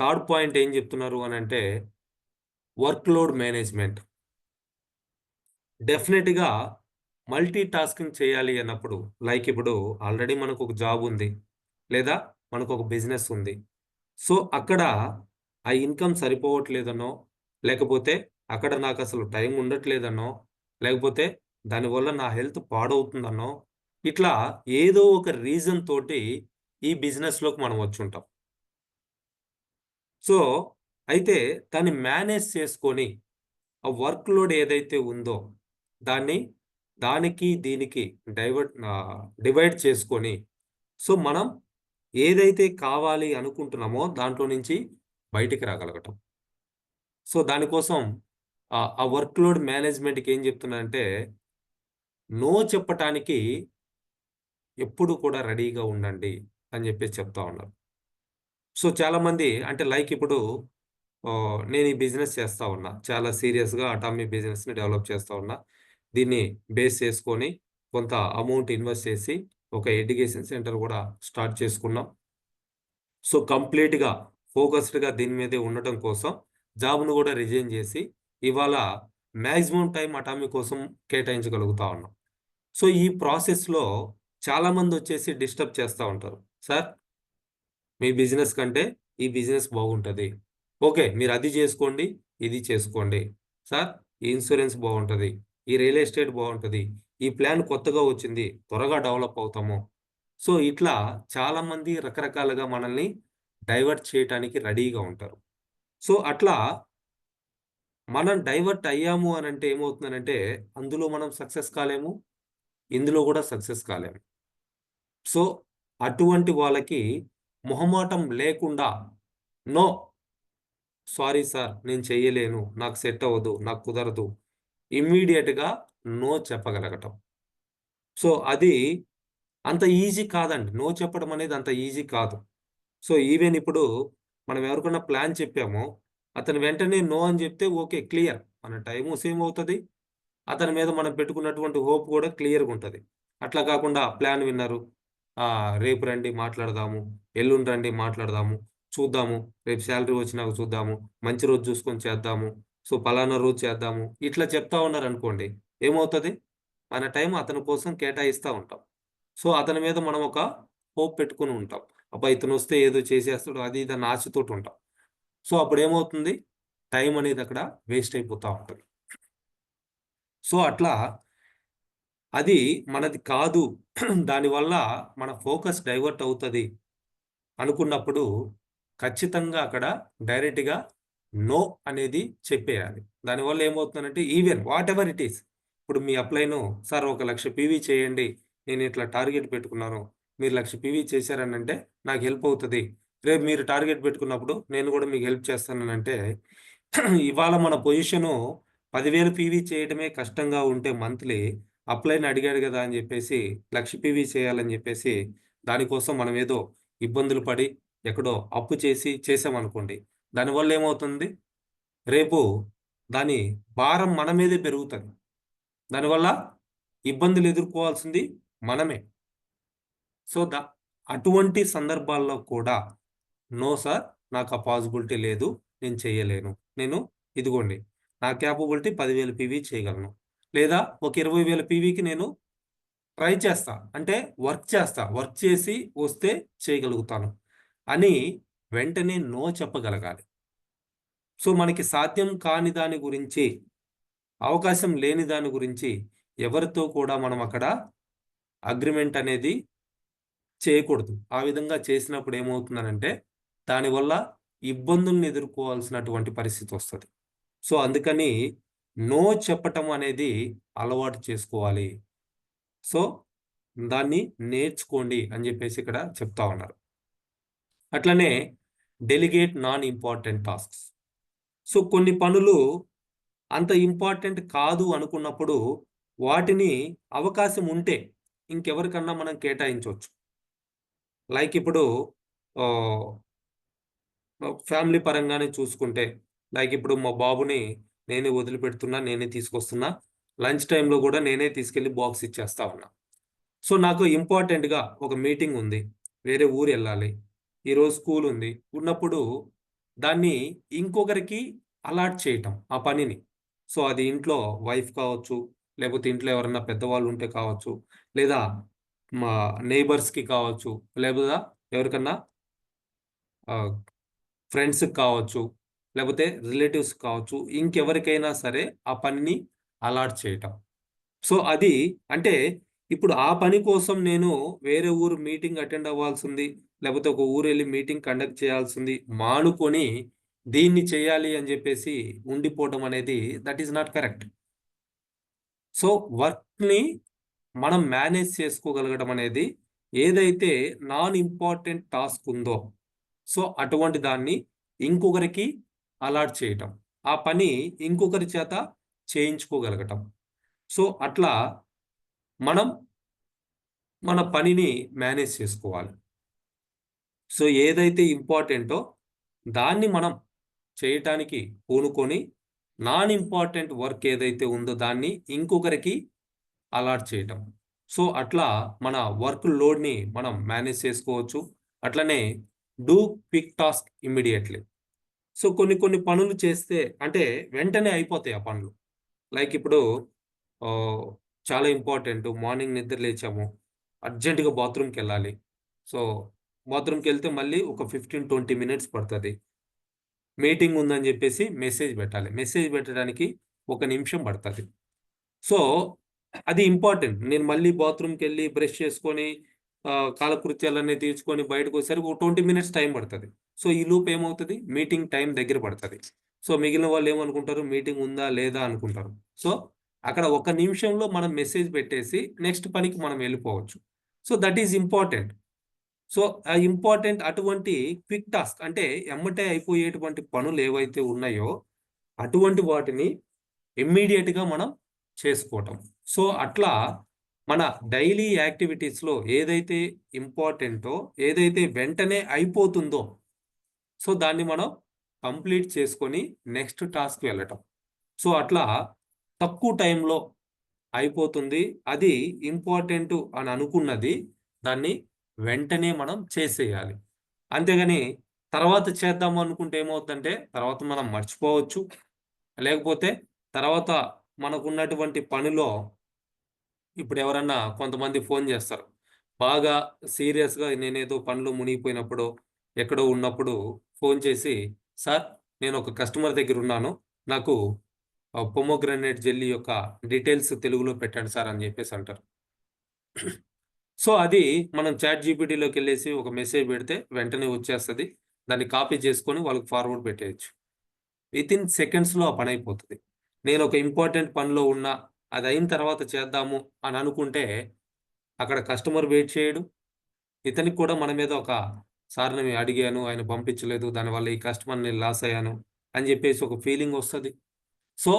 థర్డ్ పాయింట్ ఏం చెప్తున్నారు అనంటే వర్క్ లోడ్ మేనేజ్‌మెంట్. డెఫినిట్‌గా మల్టీ టాస్కింగ్ చేయాలి అన్నప్పుడు లైక్ ఇప్పుడు ఆల్రెడీ మనకొక జాబ్ ఉంది. లేదా మనకొక బిజినెస్ ఉంది. సో, అక్కడ ఆ ఇన్‌కమ్ సరిపోవట్లేదనో, లేకపోతే అక్కడ నాకసలు టైం ఉండట్లేదనో, లేకపోతే దానివల్ల నా హెల్త్ పాడవుతుందనో, ఇట్లా ఏదో ఒక రీజన్ తోటి ఈ బిజినెస్‌లోకి మనం వచ్చుంటాం. సో, అయితే దాన్ని మేనేజ్ చేసుకొని ఆ వర్క్ లోడ్ ఏదైతే ఉందో దాన్ని దీనికి డివైడ్ చేసుకొని సో, మనం ఏదైతే కావాలి అనుకుంటున్నామో దాంట్లో నుంచి బయటికి రాగలగటం. సో, దానికోసం ఆ వర్క్ లోడ్ మేనేజ్‌మెంట్‌కి ఏం చెప్తున్నానంటే, నో చెప్పటానికి ఎప్పుడు కూడా రెడీగా ఉండండి అని చెప్పేసి చెప్తా ఉన్నారు. సో చాలామంది అంటే లైక్ ఇప్పుడు నేను ఈ బిజినెస్ చేస్తా ఉన్నా. చాలా సీరియస్‌గా అటామీ బిజినెస్‌ని డెవలప్ చేస్తా ఉన్నా. దీన్ని బేస్ చేసుకొని కొంత అమౌంట్ ఇన్వెస్ట్ చేసి ఒక ఎడ్యుకేషన్ సెంటర్ కూడా స్టార్ట్ చేసుకున్నాం. సో కంప్లీట్‌గా ఫోకస్డ్‌గా దీని మీదే ఉండటం కోసం జాబ్‌ను కూడా రిజైన్ చేసి ఇవాళ మాక్సిమం టైమ్ అటామీ కోసం కేటాయించగలుగుతా ఉన్నాం. సో ఈ ప్రాసెస్‌లో చాలామందొచ్చేసి డిస్టర్బ్ చేస్తా ఉంటారు. సార్ మీ బిజినెస్ కంటే ఈ బిజినెస్ బాగుంటది. ఓకే. మీరది జేసుకోండి, ఇది చేసుకోండి. సార్ ఈ ఇన్స్యూరెన్స్ బావుంటది. ఈ రియల్ ఎస్టేట్ బావుంటది. ఈ ప్లాన్ కొత్తగా వచ్చింది. త్వరగా డెవలప్ అవుతాము. సో, ఇట్లా చాలామంది రకరకాలుగా మనల్ని డైవర్ట్ చేయటానికి రెడీగా ఉంటారు. సో, అట్లా మనం డైవర్ట్ అయ్యాము అనంటే ఏమవుతుందనంటే, అందులో మనం సక్సెస్ కాలేము. ఇందులో గూడా సక్సెస్ కాలేము. సో, అటువంటి వాళ్ళకి మొహమాటం లేకుండా నో. సారీ సార్ నేను చెయ్యలేను. నాకు సెట్ అవ్వదు. నాకు కుదరదు. ఇమ్మీడియేట్‌గా నో చెప్పగలగటం. సో, అది అంత ఈజీ కాదండి. నో చెప్పడం అనేది అంత ఈజీ కాదు. సో, ఈవెన్ ఇప్పుడు మనం ఎవరికన్నా ప్లాన్ చెప్పామో, అతను వెంటనే నో అని జెప్తే ఓకే. క్లియర్. మన టైము సేవ్ అవుతది. అతని మీద మనం పెట్టుకున్నటువంటి హోప్ గూడా క్లియర్‌గుంటది. అట్లా కాకుండా ప్లాన్ విన్నారు. రేపు రండి మాట్లాడదాము. ఎల్లుండి రండి మాట్లాడదాము. చూద్దాము. రేపు సాలరీ వచ్చినాక చూద్దాము. మంచి రోజు చూసుకొని చేద్దాము. సో, పలానా రోజు చేద్దాము. ఇట్లా చెప్తా ఉన్నారనుకోండి. ఏమవుతది? మన టైం అతని కోసం కేటాయిస్తా ఉంటాం. సో, అతని మీద మనం ఒక హోప్ పెట్టుకొని ఉంటాం. అబ్బా! ఇతనొస్తే ఏదో చేసేస్తాడు అది ఇది అన్న ఆశతోటుంటాం. సో, అప్పుడేమవుతుంది? టైం అనేది అక్కడ వేస్ట్ అయిపోతా ఉంటది. సో, అట్లా అది మనది కాదు. దానివల్ల మన ఫోకస్ డైవర్ట్ అవుతది అనుకున్నప్పుడు ఖచ్చితంగా అక్కడ డైరెక్ట్‌గా నో అనేది చెప్పేయాలి. దానివల్ల ఏమవుతుందనంటే ఈవెన్ వాటెవర్ ఇట్ ఈస్. ఇప్పుడు మీ అప్లైను సార్ ఒక 1,00,000 పీవీ చేయండి. నేను ఇట్లా టార్గెట్ పెట్టుకున్నాను. మీరు 1,00,000 పీవీ చేశారనంటే నాకు హెల్ప్ అవుతది. రేపు మీరు టార్గెట్ పెట్టుకున్నప్పుడు నేను గూడా మీకు హెల్ప్ చేస్తాననంటే ఇవాళ మన పొజిషను 10,000 పీవీ చేయడమే కష్టంగా ఉంటే మంత్లీ అప్లైని అడిగాడు గదా! అని జెప్పేసి 1,00,000 పీవీ చేయాలని జెప్పేసి దానికోసం మనమేదో ఇబ్బందులు పడి, ఎక్కడో అప్పు చేసి చేశామనుకోండి. దానివల్ల ఏమవుతుంది? రేపు దాని భారం మన మీదే పెరుగుతది. దానివల్ల ఇబ్బందులు ఎదుర్కోవాల్సింది మనమే. సో, అటువంటి సందర్భాల్లో కూడా నో సార్ నాకు ఆ పాజిబిలిటీ లేదు. నేను చెయ్యలేను. నేను ఇదిగోండి నా కేపబిలిటీ 10,000 పీవీ చేయగలను. లేదా ఒక 20,000 పీవీకి నేను ట్రై చేస్తా. అంటే వర్క్ చేస్తా. వర్క్ చేసి వస్తే చేయగలుగుతాను. అని వెంటనే నో చెప్పగలగాలి. సో, మనకి సాధ్యం కాని దాని గురించి, అవకాశం లేని దాని గురించి ఎవరితో కూడా మనం అక్కడ అగ్రీమెంట్ అనేది చేయకూడదు. ఆ విధంగా చేసినప్పుడు ఏమవుతుందనంటే, దానివల్ల ఇబ్బందుల్ని ఎదుర్కోవాల్సినటువంటి పరిస్థితొస్తది. సో, అందుకని నో చెప్పటం అనేది అలవాటు చేసుకోవాలి. సో, దాన్ని నేర్చుకోండి అని జెప్పేసి ఇక్కడ చెప్తా ఉన్నారు. అట్లనే delegate non important tasks. So, కొన్ని పనులు అంత ఇంపార్టెంట్ కాదు అనుకున్నప్పుడు, వాటిని అవకాశం ఉంటే ఇంకెవరికన్నా మనం కేటాయించొచ్చు. లైక్ ఇప్పుడు ఆహ్, ఫ్యామిలీ పరంగానే చూసుకుంటే, లైక్ ఇప్పుడు మా బాబుని నేనే వదిలిపెడుతున్నా, నేనే తీసుకొస్తున్నా. లంచ్ టైమ్‌లో గూడా నేనే తీసుకెళ్ళి బాక్స్ ఇచ్చేస్తా ఉన్నా. సో, నాకు ఇంపార్టెంట్‌గా ఒక మీటింగ్ ఉంది. వేరే ఊరెళ్ళాలి. ఈరోజు స్కూల్ ఉంది. ఉన్నప్పుడు దాన్ని ఇంకొకరికి అలాట్ చేయటం ఆ పనిని. సో, అది ఇంట్లో వైఫ్ కావచ్చు, లేకపోతే ఇంట్లో ఎవరన్నా పెద్దవాళ్ళు ఉంటే కావచ్చు, లేదా మా నెయిబర్స్‌కి కావచ్చు, లేదా ఎవరికన్నా ఆహ్, ఫ్రెండ్స్‌కి కావచ్చు, లేకపోతే రిలేటివ్స్‌కి కావచ్చు, ఇంకెవరికైనా సరే ఆ పనిని అలాట్ చేయటం. సో, అది అంటే ఇప్పుడు ఆ పని కోసం నేను వేరే ఊరు మీటింగ్ అటెండ్ అవ్వాల్సింది, లేపోతే ఒక ఊరెళ్లి మీటింగ్ కండక్ట్ చేయాల్సింది మానుకొని, దీన్ని చేయాలి అని జెప్పేసి ఉండిపోవటం అనేది that is not correct. So, వర్క్‌ని మనం మేనేజ్ చేసుకోగలగడం అనేది ఏదైతే నాన్ ఇంపార్టెంట్ టాస్క్ ఉందో, సో, అటువంటి దాన్ని ఇంకొకరికి అలాట్ చేయటం. ఆ పని ఇంకొకరి చేత చేయించుకోగలగటం. సో, అట్లా మనం మన పనిని మేనేజ్ చేసుకోవాలి. సో ఏదైతే ఇంపార్టెంటో దాన్ని మనం చేయటానికి పూనుకొని నాన్ ఇంపార్టెంట్ వర్క్ ఏదైతే ఉందో దాన్ని ఇంకొకరికి అలాట్ చేయటం. సో అట్లా మన వర్క్ లోడ్‌ని మనం మేనేజ్ చేసుకోవచ్చు. అట్లనే do quick task immediately. So కొన్ని కొన్ని పనులు చేస్తే అంటే వెంటనే అయిపోతాయి ఆ పనులు. లైక్ ఇప్పుడు ఆహ్, చాలా ఇంపార్టెంట్ మార్నింగ్ నిద్ర లేచాము. అర్జెంట్‌గా బాత్రూమ్‌కెళ్ళాలి. సో బాత్రూమ్‌కెళ్తే మళ్ళీ ఒక 15, 20 మినిట్స్ పడతది. మీటింగ్ ఉందని జెప్పేసి మెసేజ్ బెట్టాలి. మెసేజ్ బెట్టడానికి ఒక నిమిషం పడతది. సో, అది ఇంపార్టెంట్. నేను మళ్ళీ బాత్రూమ్‌కెళ్ళి బ్రష్ చేసుకొని కాలకృత్యాలన్నీ తీర్చుకొని బయటకొచ్చేసరికి ఒక 20 మినిట్స్ టైం పడతది. సో, ఈ లోపు ఏమవుతది? మీటింగ్ టైం దగ్గర పడతది. సో, మిగిలిన వాళ్ళేమనుకుంటారు? మీటింగ్ ఉందా? లేదా? అనుకుంటారు. సో, అక్కడ ఒక నిమిషంలో మనం మెసేజ్ పెట్టేసి నెక్స్ట్ పనికి మనం వెళ్ళిపోవచ్చు. So, that is important. So, ఆ ఇంపార్టెంట్ అటువంటి క్విక్ టాస్క్ అంటే ఎమ్మటే అయిపోయేటువంటి పనులేవైతే ఉన్నాయో, అటువంటి వాటిని ఇమ్మీడియేట్‌గా మనం చేసుకోవటం. సో, అట్లా మన డైలీ యాక్టివిటీస్‌లో ఏదైతే ఇంపార్టెంటో, ఏదైతే వెంటనే అయిపోతుందో, సో, దాన్ని మనం కంప్లీట్ చేసుకొని నెక్స్ట్ టాస్క్‌కి వెళ్ళటం. సో, అట్లా తక్కువ టైంలో అయిపోతుంది. అది ఇంపార్టెంటు అని అనుకున్నది దాన్ని వెంటనే మనం చేసేయాలి. అంతేగాని తర్వాత చేద్దాము అనుకుంటే ఏమవుద్దంటే తర్వాత మనం మర్చిపోవచ్చు. లేకపోతే తర్వాత మనకున్నటువంటి పనిలో ఇప్పుడెవరన్నా కొంతమంది ఫోను జేస్తారు. బాగా సీరియస్‌గా నేనేదో పనిలో మునిగిపోయినప్పుడో, ఎక్కడో ఉన్నప్పుడు ఫోను చేసి, "సార్ నేనొక కస్టమర్ దగ్గరున్నాను. నాకు పొమోగ్రానేట్ జెల్లీ యొక్క డీటెయిల్స్ తెలుగులో పెట్టండి సార్" అని జెప్పేసి అంటారు. సో, అది మనం చాట్ జీపీటీలోకెళ్ళేసి ఒక మెసేజ్ బెడితే వెంటనే వచ్చేస్తది. దాన్ని కాపీ చేసుకొని వాళ్ళకి ఫార్వర్డ్ పెట్టేయొచ్చు. వితిన్ సెకండ్స్‌లో ఆ పనైపోతది. నేనొక ఇంపార్టెంట్ పనిలో ఉన్నా, అదయిన తర్వాత చేద్దాము అని అనుకుంటే, అక్కడ కస్టమర్ వెయిట్ చేయడు. ఇతనికి కూడా మన మీద ఒక సార్ నేను అడిగాను, ఆయన పంపించలేదు. దానివల్ల ఈ కస్టమర్‌ని నేను లాస్ అయ్యాను అని జెప్పేసి ఒక ఫీలింగొస్తది. సో,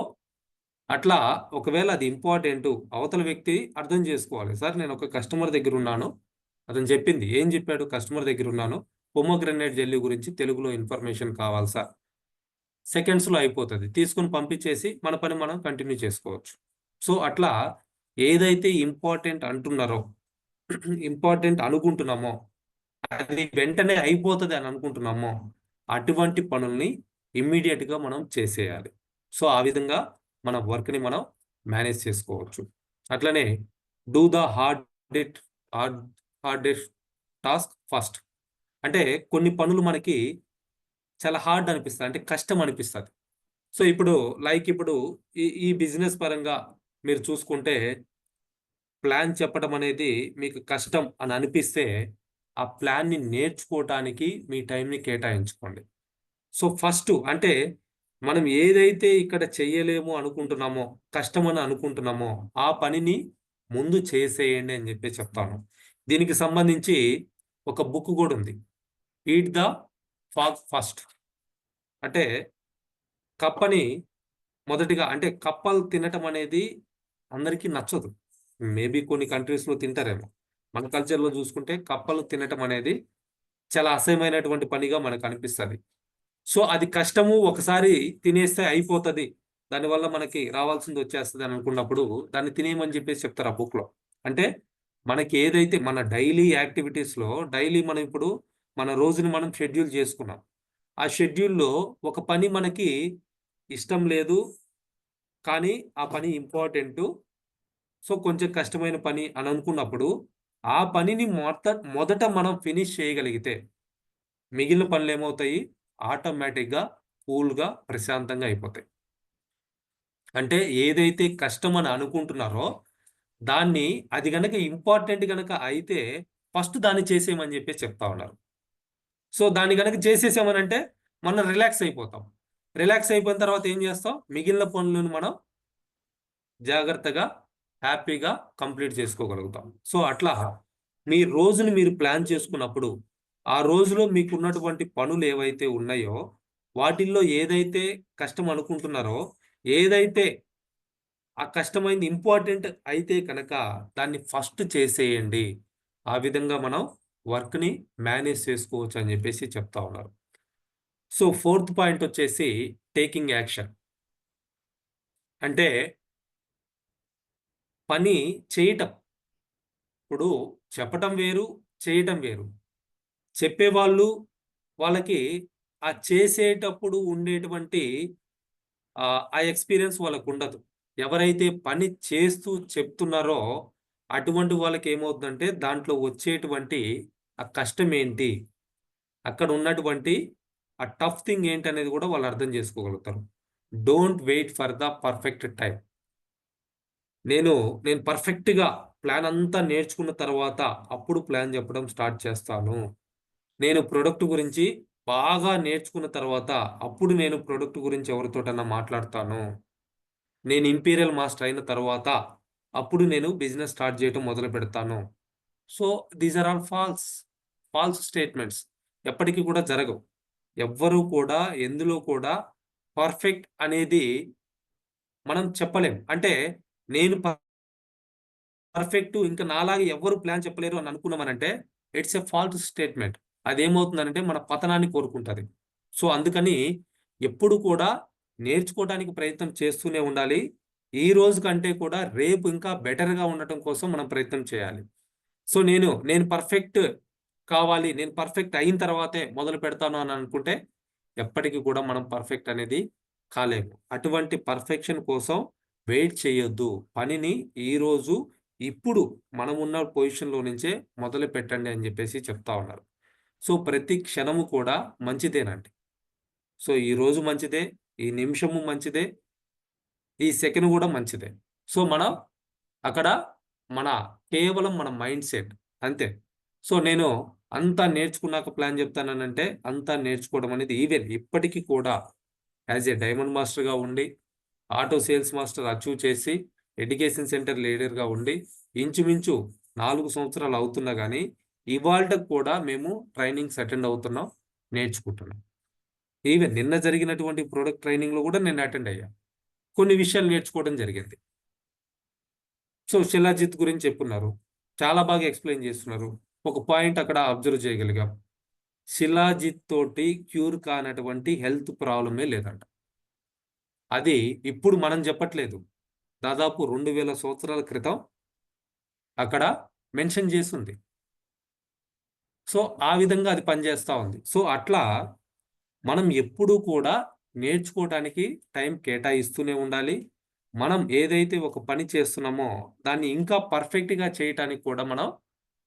అట్లా ఒకవేళ అది ఇంపార్టెంటు అవతల వ్యక్తి అర్థం జేసుకోవాలి. సార్ నేనొక కస్టమర్ దగ్గరున్నాను. అతను చెప్పింది. ఏం జెప్పాడు? కస్టమర్ దగ్గరున్నాను. పొమోగ్రానేట్ జెల్లీ గురించి తెలుగులో ఇన్ఫర్మేషన్ కావాలి సార్. సెకండ్స్‌లో అయిపోతది. తీసుకొని పంపించేసి మన పని మనం కంటిన్యూ చేసుకోవచ్చు. సో, అట్లా ఏదైతే ఇంపార్టెంట్ అంటున్నారో, ఇంపార్టెంట్ అనుకుంటున్నామో, అది వెంటనే అయిపోతది అని అనుకుంటున్నామో, అటువంటి పనుల్ని ఇమ్మీడియేట్‌గా మనం చేసేయాలి. సో, ఆ విధంగా మన వర్క్‌ని మనం మేనేజ్ చేసుకోవచ్చు. అట్లనే do the hard hardest task first. అంటే కొన్ని పనులు మనకి చాలా హార్డ్ అనిపిస్తాయి. అంటే కష్టం అనిపిస్తది. సో, ఇప్పుడు ఇప్పుడు ఈ బిజినెస్ పరంగా మీరు చూసుకుంటే, ప్లాన్ చెప్పడం అనేది మీకు కష్టం అని అనిపిస్తే, ఆ ప్లాన్‌ని నేర్చుకోవటానికి మీ టైంని కేటాయించుకోండి. సో, ఫస్టు అంటే మనం ఏదైతే ఇక్కడ చెయ్యలేము అనుకుంటున్నామో, కష్టమని అనుకుంటున్నామో, ఆ పనిని ముందు చేసేయండి అని జెప్పి చెప్తాను. దీనికి సంబంధించి ఒక బుక్ గూడా ఉంది. 'ఈట్ ద ఫాగ్ ఫస్ట్' అంటే కప్పని మొదటిగా అంటే కప్పలు తినటం అనేది అందరికీ నచ్చదు. మేబీ కొన్ని కంట్రీస్‌లో తింటారేమో. మన కల్చర్‌లో జూసుకుంటే కప్పలు తినటం అనేది చాలా అసహ్యమైనటువంటి పనిగా మనకనిపిస్తది. సో, అది కష్టము ఒకసారి తినేస్తే అయిపోతది. దానివల్ల మనకి రావాల్సిందొచ్చేస్తది అని అనుకున్నప్పుడు దాన్ని తినేయమని జెప్పేసి చెప్తారు ఆ బుక్‌లో. అంటే మనకి ఏదైతే మన డైలీ యాక్టివిటీస్‌లో డైలీ మనం ఇప్పుడు మన రోజుని మనం షెడ్యూల్ జేసుకున్నాం. ఆ షెడ్యూల్‌లో ఒక పని మనకి ఇష్టం లేదు. కానీ ఆ పని ఇంపార్టెంటు. సో, కొంచెం కష్టమైన పని అని అనుకున్నప్పుడు, ఆ పనిని మొదట మనం ఫినిష్ చేయగలిగితే, మిగిలిన పనులేమవుతాయి? ఆటోమేటిక్‌గా, కూల్‌గా, ప్రశాంతంగా అయిపోతాయి. అంటే ఏదైతే కష్టమని అనుకుంటున్నారో, దాన్ని అది గనక ఇంపార్టెంట్ గనక అయితే, ఫస్ట్ దాన్ని చేసేయమని జెప్పేసి చెప్తా ఉన్నారు. సో, దాన్ని గనక చేసేసామనంటే, మనం రిలాక్స్ అయిపోతాం. రిలాక్స్ అయిపోయిన తర్వాత ఏం జేస్తాం? మిగిలిన పనులను మనం జాగ్రత్తగా, హ్యాపీగా కంప్లీట్ చేసుకోగలుగుతాం. సో, అట్లా మీ రోజుని మీరు ప్లాన్ చేసుకున్నప్పుడు, ఆ రోజులో మీకున్నటువంటి పనులేవైతే ఉన్నాయో, వాటిల్లో ఏదైతే కష్టం అనుకుంటున్నారో, ఏదైతే ఆ కష్టమైంది ఇంపార్టెంట్ అయితే కనుక దాన్ని ఫస్ట్ చేసేయండి. ఆ విధంగా మనం వర్క్‌ని మేనేజ్ చేసుకోవచ్చు అని చెప్పేసి చెప్తా ఉన్నారు. సో, ఫోర్త్ పాయింట్ వచ్చేసి టేకింగ్ యాక్షన్. అంటే పని చేయటం. ఇప్పుడు చెప్పటం వేరు, చేయటం వేరు. చెప్పేవాళ్ళు వాళ్ళకి ఆ చేసేటప్పుడు ఉండేటువంటి ఆ ఎక్స్‌పీరియన్స్ వాళ్ళకుండదు. ఎవరైతే పని చేస్తూ చెప్తున్నారో అటువంటి వాళ్ళకేమవుతుందంటే దాంట్లో వచ్చేటువంటి ఆ కష్టమేంటి? అక్కడ ఉన్నటువంటి ఆ టఫ్ థింగ్ ఏంటనేది కూడా వాళ్ళు అర్థం చేసుకోగలుగుతారు. Don't wait for the perfect time. నేను నేను పర్ఫెక్ట్‌గా ప్లాన్ అంతా నేర్చుకున్న తర్వాత అప్పుడు ప్లాన్ చెప్పడం స్టార్ట్ చేస్తాను. నేను ప్రొడక్ట్ గురించి బాగా నేర్చుకున్న తర్వాత అప్పుడు నేను ప్రొడక్ట్ గురించి ఎవరితోటన్నా మాట్లాడతాను. నేను ఇంపీరియల్ మాస్టర్ అయిన తర్వాత అప్పుడు నేను బిజినెస్ స్టార్ట్ చేయటం మొదలుపెడతాను. So, these are all false statements. ఎప్పటికి కూడా జరగవు. ఎవ్వరు కూడా ఎందులో కూడా పర్ఫెక్ట్ అనేది మనం చెప్పలేం. అంటే నేను పర్ఫెక్టు ఇంక నాలాగా ఎవ్వరు ప్లాన్ చెప్పలేరు అని అనుకున్నామనంటే ఇట్స్ ఎ ఫాల్స్ స్టేట్మెంట్. అదేమవుతుందనంటే మన పతనాన్ని కోరుకుంటది. సో, అందుకని ఎప్పుడు కూడా నేర్చుకోవడానికి ప్రయత్నం చేస్తూనే ఉండాలి. ఈ రోజు కంటే కూడా రేపు ఇంకా బెటర్‌గా ఉండటం కోసం మనం ప్రయత్నం చేయాలి. సో, నేను పర్ఫెక్ట్ కావాలి. నేను పర్ఫెక్ట్ అయిన తర్వాతే మొదలు పెడతాను అని అనుకుంటే ఎప్పటికి కూడా మనం పర్ఫెక్ట్ అనేది కాలేము. అటువంటి పర్ఫెక్షన్ కోసం వెయిట్ చేయొద్దు. పనిని ఈరోజు, ఇప్పుడు మనమున్న పొజిషన్‌లో నుంచే మొదలుపెట్టండి అని జెప్పేసి చెప్తా ఉన్నారు. సో, ప్రతి క్షణము కూడా మంచిదేనండి. సో, ఈ రోజు మంచిదే, ఈ నిమిషము మంచిదే, ఈ సెకను గూడా మంచిదే. సో, మనం అక్కడ మన కేవలం మన మైండ్‌సెట్ అంతే. సో, నేను అంతా నేర్చుకున్నాక ప్లాన్ జెప్తాననంటే అంతా నేర్చుకోవడం అనేది ఈవెన్ ఇప్పటికి కూడా యాస్ ఎ డైమండ్ మాస్టర్‌గా ఉండి, ఆటో సేల్స్ మాస్టర్ అచీవ్ చేసి, ఎడ్యుకేషన్ సెంటర్ లీడర్‌గా ఉండి, ఇంచుమించు 4 సంవత్సరాలు అవుతున్నా గానీ, ఇవాల్టికి కూడా మేము ట్రైనింగ్స్ అటెండ్ అవుతున్నాం, నేర్చుకుంటున్నాం. ఈవెన్ నిన్న జరిగినటువంటి ప్రొడక్ట్ ట్రైనింగ్‌లో గూడా నేను అటెండ్ అయ్యా. కొన్ని విషయాలు నేర్చుకోవడం జరిగింది. సో, శిలాజిత్ గురించి చెప్పున్నారు. చాలా బాగా ఎక్స్‌ప్లెయిన్ చేస్తున్నారు. ఒక పాయింట్ అక్కడ అబ్జర్వ్ చేయగలిగాం. శిలాజిత్ తోటి క్యూర్ కానటువంటి హెల్త్ ప్రాబ్లమే లేదంట. అది ఇప్పుడు మనం చెప్పట్లేదు. దాదాపు 2000 సంవత్సరాల క్రితం అక్కడ మెన్షన్ చేసుంది. సో, ఆ విధంగా అది పనిచేస్తా ఉంది. సో, అట్లా మనం ఎప్పుడూ కూడా నేర్చుకోవటానికి టైం కేటాయిస్తూనే ఉండాలి. మనం ఏదైతే ఒక పని చేస్తున్నామో, దాన్ని ఇంకా పర్ఫెక్ట్‌గా చేయటానికి కూడా మనం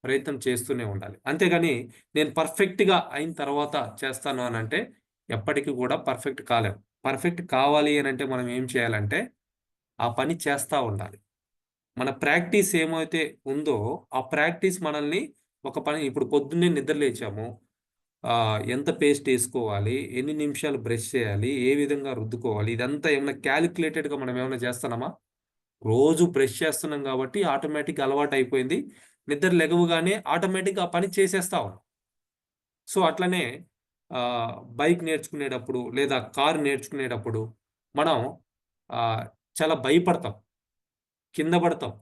ప్రయత్నం చేస్తూనే ఉండాలి. అంతేగాని నేను పర్ఫెక్ట్‌గా అయిన తర్వాత చేస్తాను అనంటే, ఎప్పటికి కూడా పర్ఫెక్ట్ కాలేం. పర్ఫెక్ట్ కావాలి అనంటే మనం ఏం చేయాలంటే, ఆ పని చేస్తా ఉండాలి. మన ప్రాక్టీస్ ఏమైతే ఉందో, ఆ ప్రాక్టీస్ మనల్ని ఒక పని ఇప్పుడు పొద్దున్నే నిద్ర లేచాము. ఎంత పేస్ట్ ఏసుకోవాలి? ఎన్ని నిమిషాలు బ్రష్ చేయాలి? ఏ విధంగా రుద్దుకోవాలి? ఇదంతా ఏమన్నా క్యాలిక్యులేటెడ్‌గా మనం ఏమన్నా చేస్తున్నామా? రోజు బ్రష్ చేస్తున్నాం కాబట్టి ఆటోమేటిక్‌గా అలవాటయిపోయింది. నిద్ర లెగవగానే ఆటోమేటిక్‌గా ఆ పని చేసేస్తాం. సో, అట్లనే బైక్ నేర్చుకునేటప్పుడు లేదా కారు నేర్చుకునేటప్పుడు మనం ఆహ్, చాలా భయపడతాం. కింద పడతాం.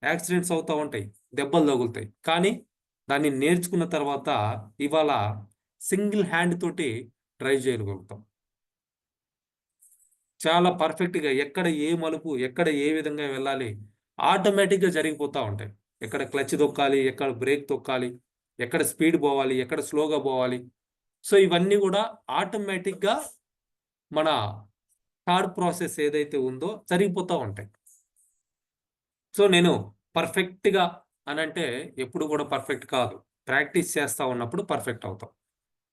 యాక్సిడెంట్స్ అవుతా ఉంటాయి. దెబ్బలు తగులుతాయి. కానీ దాన్ని నేర్చుకున్న తర్వాత ఇవాళ సింగిల్ హ్యాండ్ తోటి డ్రైవ్ చేయగలుగుతాం. చాలా పర్ఫెక్ట్‌గా ఎక్కడ ఏ మలుపు, ఎక్కడ ఏ విధంగా వెళ్ళాలి ఆటోమేటిక్‌గా జరిగిపోతా ఉంటాయి. ఎక్కడ క్లచ్ తొక్కాలి, ఎక్కడ బ్రేక్ తొక్కాలి, ఎక్కడ స్పీడ్ పోవాలి, ఎక్కడ స్లోగా పోవాలి. సో, ఇవన్నీ గూడా ఆటోమేటిక్‌గా మన థాట్ ప్రాసెస్ ఏదైతే ఉందో జరిగిపోతా ఉంటాయి. సో, నేను పర్ఫెక్ట్‌గా అనంటే ఎప్పుడు గూడా పర్ఫెక్ట్ కాదు. ప్రాక్టీస్ చేస్తా ఉన్నప్పుడు పర్ఫెక్ట్ అవుతాం.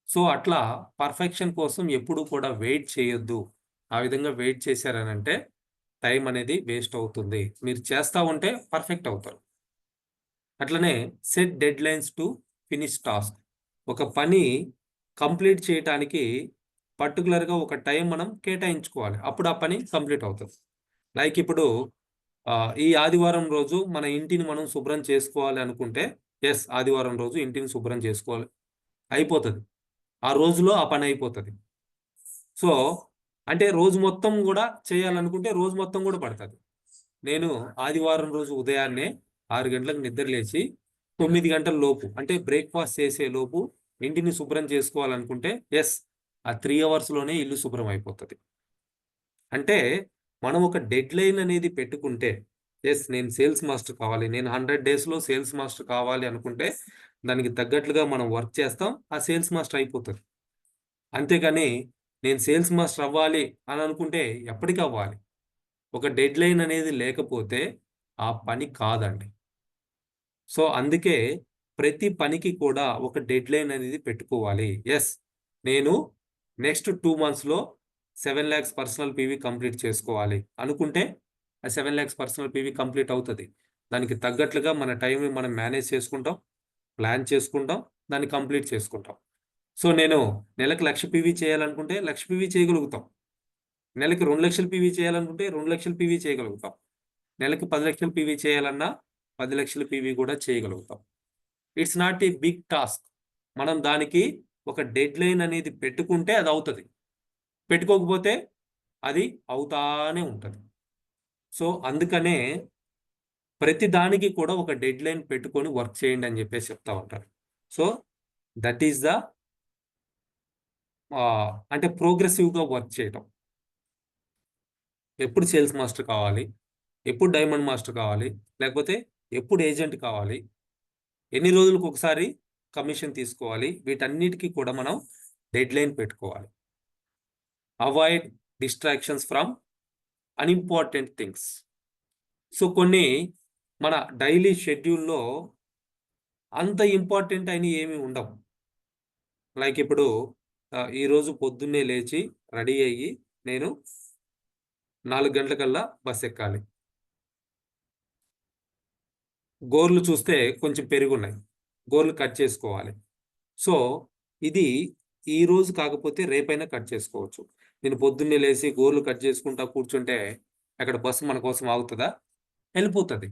సో, అట్లా పర్ఫెక్షన్ కోసం ఎప్పుడు కూడా వెయిట్ చేయొద్దు. ఆ విధంగా వెయిట్ చేశారనంటే టైం అనేది వేస్ట్ అవుతుంది. మీరు చేస్తా ఉంటే పర్ఫెక్ట్ అవుతారు. అట్లనే set deadlines to finish task. ఒక పని కంప్లీట్ చేయటానికి పర్టిక్యులర్‌గా ఒక టైం మనం కేటాయించుకోవాలి. అప్పుడు ఆ పని కంప్లీట్ అవుతది. లైక్ ఇప్పుడు ఈ ఆదివారం రోజు మన ఇంటిని మనం శుభ్రం చేసుకోవాలి అనుకుంటే, యెస్ ఆదివారం రోజు ఇంటిని శుభ్రం చేసుకోవాలి. అయిపోతది. ఆ రోజులో ఆ పని అయిపోతది. సో, అంటే రోజు మొత్తం గూడా చేయాలనుకుంటే రోజు మొత్తం గూడా పడతది. నేను ఆదివారం రోజు ఉదయాన్నే 6 గంటలకు నిద్ర లేచి, 9 గంటల లోపు అంటే బ్రేక్‌ఫాస్ట్ చేసే లోపు ఇంటిని శుభ్రం చేసుకోవాలనుకుంటే యెస్. ఆ 3 అవర్స్‌లోనే ఇల్లు శుభ్రం అయిపోతది. అంటే మనం ఒక డెడ్‌లైన్ అనేది పెట్టుకుంటే యెస్. నేను సేల్స్ మాస్టర్ కావాలి. నేను 100 డేస్‌లో సేల్స్ మాస్టర్ కావాలి అనుకుంటే దానికి తగ్గట్లుగా మనం వర్క్ చేస్తాం. ఆ సేల్స్ మాస్టర్ అయిపోతది. అంతేగాని నేను సేల్స్ మాస్టర్ అవ్వాలి అని అనుకుంటే ఎప్పటికి అవ్వాలి. ఒక డెడ్‌లైన్ అనేది లేకపోతే ఆ పని కాదండి. సో, అందుకే ప్రతి పనికి కూడా ఒక డెడ్‌లైన్ అనేది పెట్టుకోవాలి. యెస్. నేను నెక్స్ట్ 2 మంత్స్‌లో 7,00,000 పర్సనల్ పీవీ కంప్లీట్ చేసుకోవాలి అనుకుంటే, ఆ 7,00,000 పర్సనల్ పీవీ కంప్లీట్ అవుతది. దానికి తగ్గట్లుగా మన టైంని మనం మేనేజ్ చేసుకుంటాం, ప్లాన్ చేసుకుంటాం, దాన్ని కంప్లీట్ చేసుకుంటాం. సో, నేను నెలకు 1,00,000 పీవీ చేయాలనుకుంటే 1,00,000 పీవీ చేయగలుగుతాం. నెలకి 2,00,000 పీవీ చేయాలనుకుంటే 2,00,000 పీవీ చేయగలుగుతాం. నెలకి 10,00,000 పీవీ చేయాలన్నా 10,00,000 పీవీ కూడా చేయగలుగుతాం. It's not a big task. మనం దానికి ఒక డెడ్‌లైన్ అనేది పెట్టుకుంటే అదవుతది. పెట్టుకోకపోతే అది అవుతానే ఉంటది. సో, అందుకనే ప్రతి దానికి కూడా ఒక డెడ్‌లైన్ పెట్టుకొని వర్క్ చేయండి అని జెప్పేసి చెప్తా ఉంటారు. సో, దట్ ఈస్ ద అంటే ప్రోగ్రెసివ్‌గా వర్క్ చేయటం. ఎప్పుడు సేల్స్ మాస్టర్ కావాలి? ఎప్పుడు డైమండ్ మాస్టర్ కావాలి? లేకపోతే ఎప్పుడు ఏజెంట్ కావాలి? ఎన్ని రోజులకొకసారి కమిషన్ తీసుకోవాలి? వీటన్నిటికి కూడా మనం డెడ్‌లైన్ పెట్టుకోవాలి. Avoid distractions from unimportant things. So, కొన్ని మన డైలీ షెడ్యూల్‌లో అంత ఇంపార్టెంట్ అయినయి ఏమి ఉండవు. లైక్ ఇప్పుడు ఈరోజు పొద్దున్నే లేచి రెడీ అయ్యి నేను 4 గంటలకల్లా బస్సెక్కాలి. గోర్లు చూస్తే కొంచెం పెరిగున్నాయి. గోర్లు కట్ చేసుకోవాలి. సో, ఇది ఈరోజు కాకపోతే రేపైనా కట్ చేసుకోవచ్చు. నేను పొద్దున్నే లేసి గోర్లు కట్ చేసుకుంటా కూర్చుంటే అక్కడ బస్సు మన కోసం ఆగుతదా? ఎళ్ళిపోతది.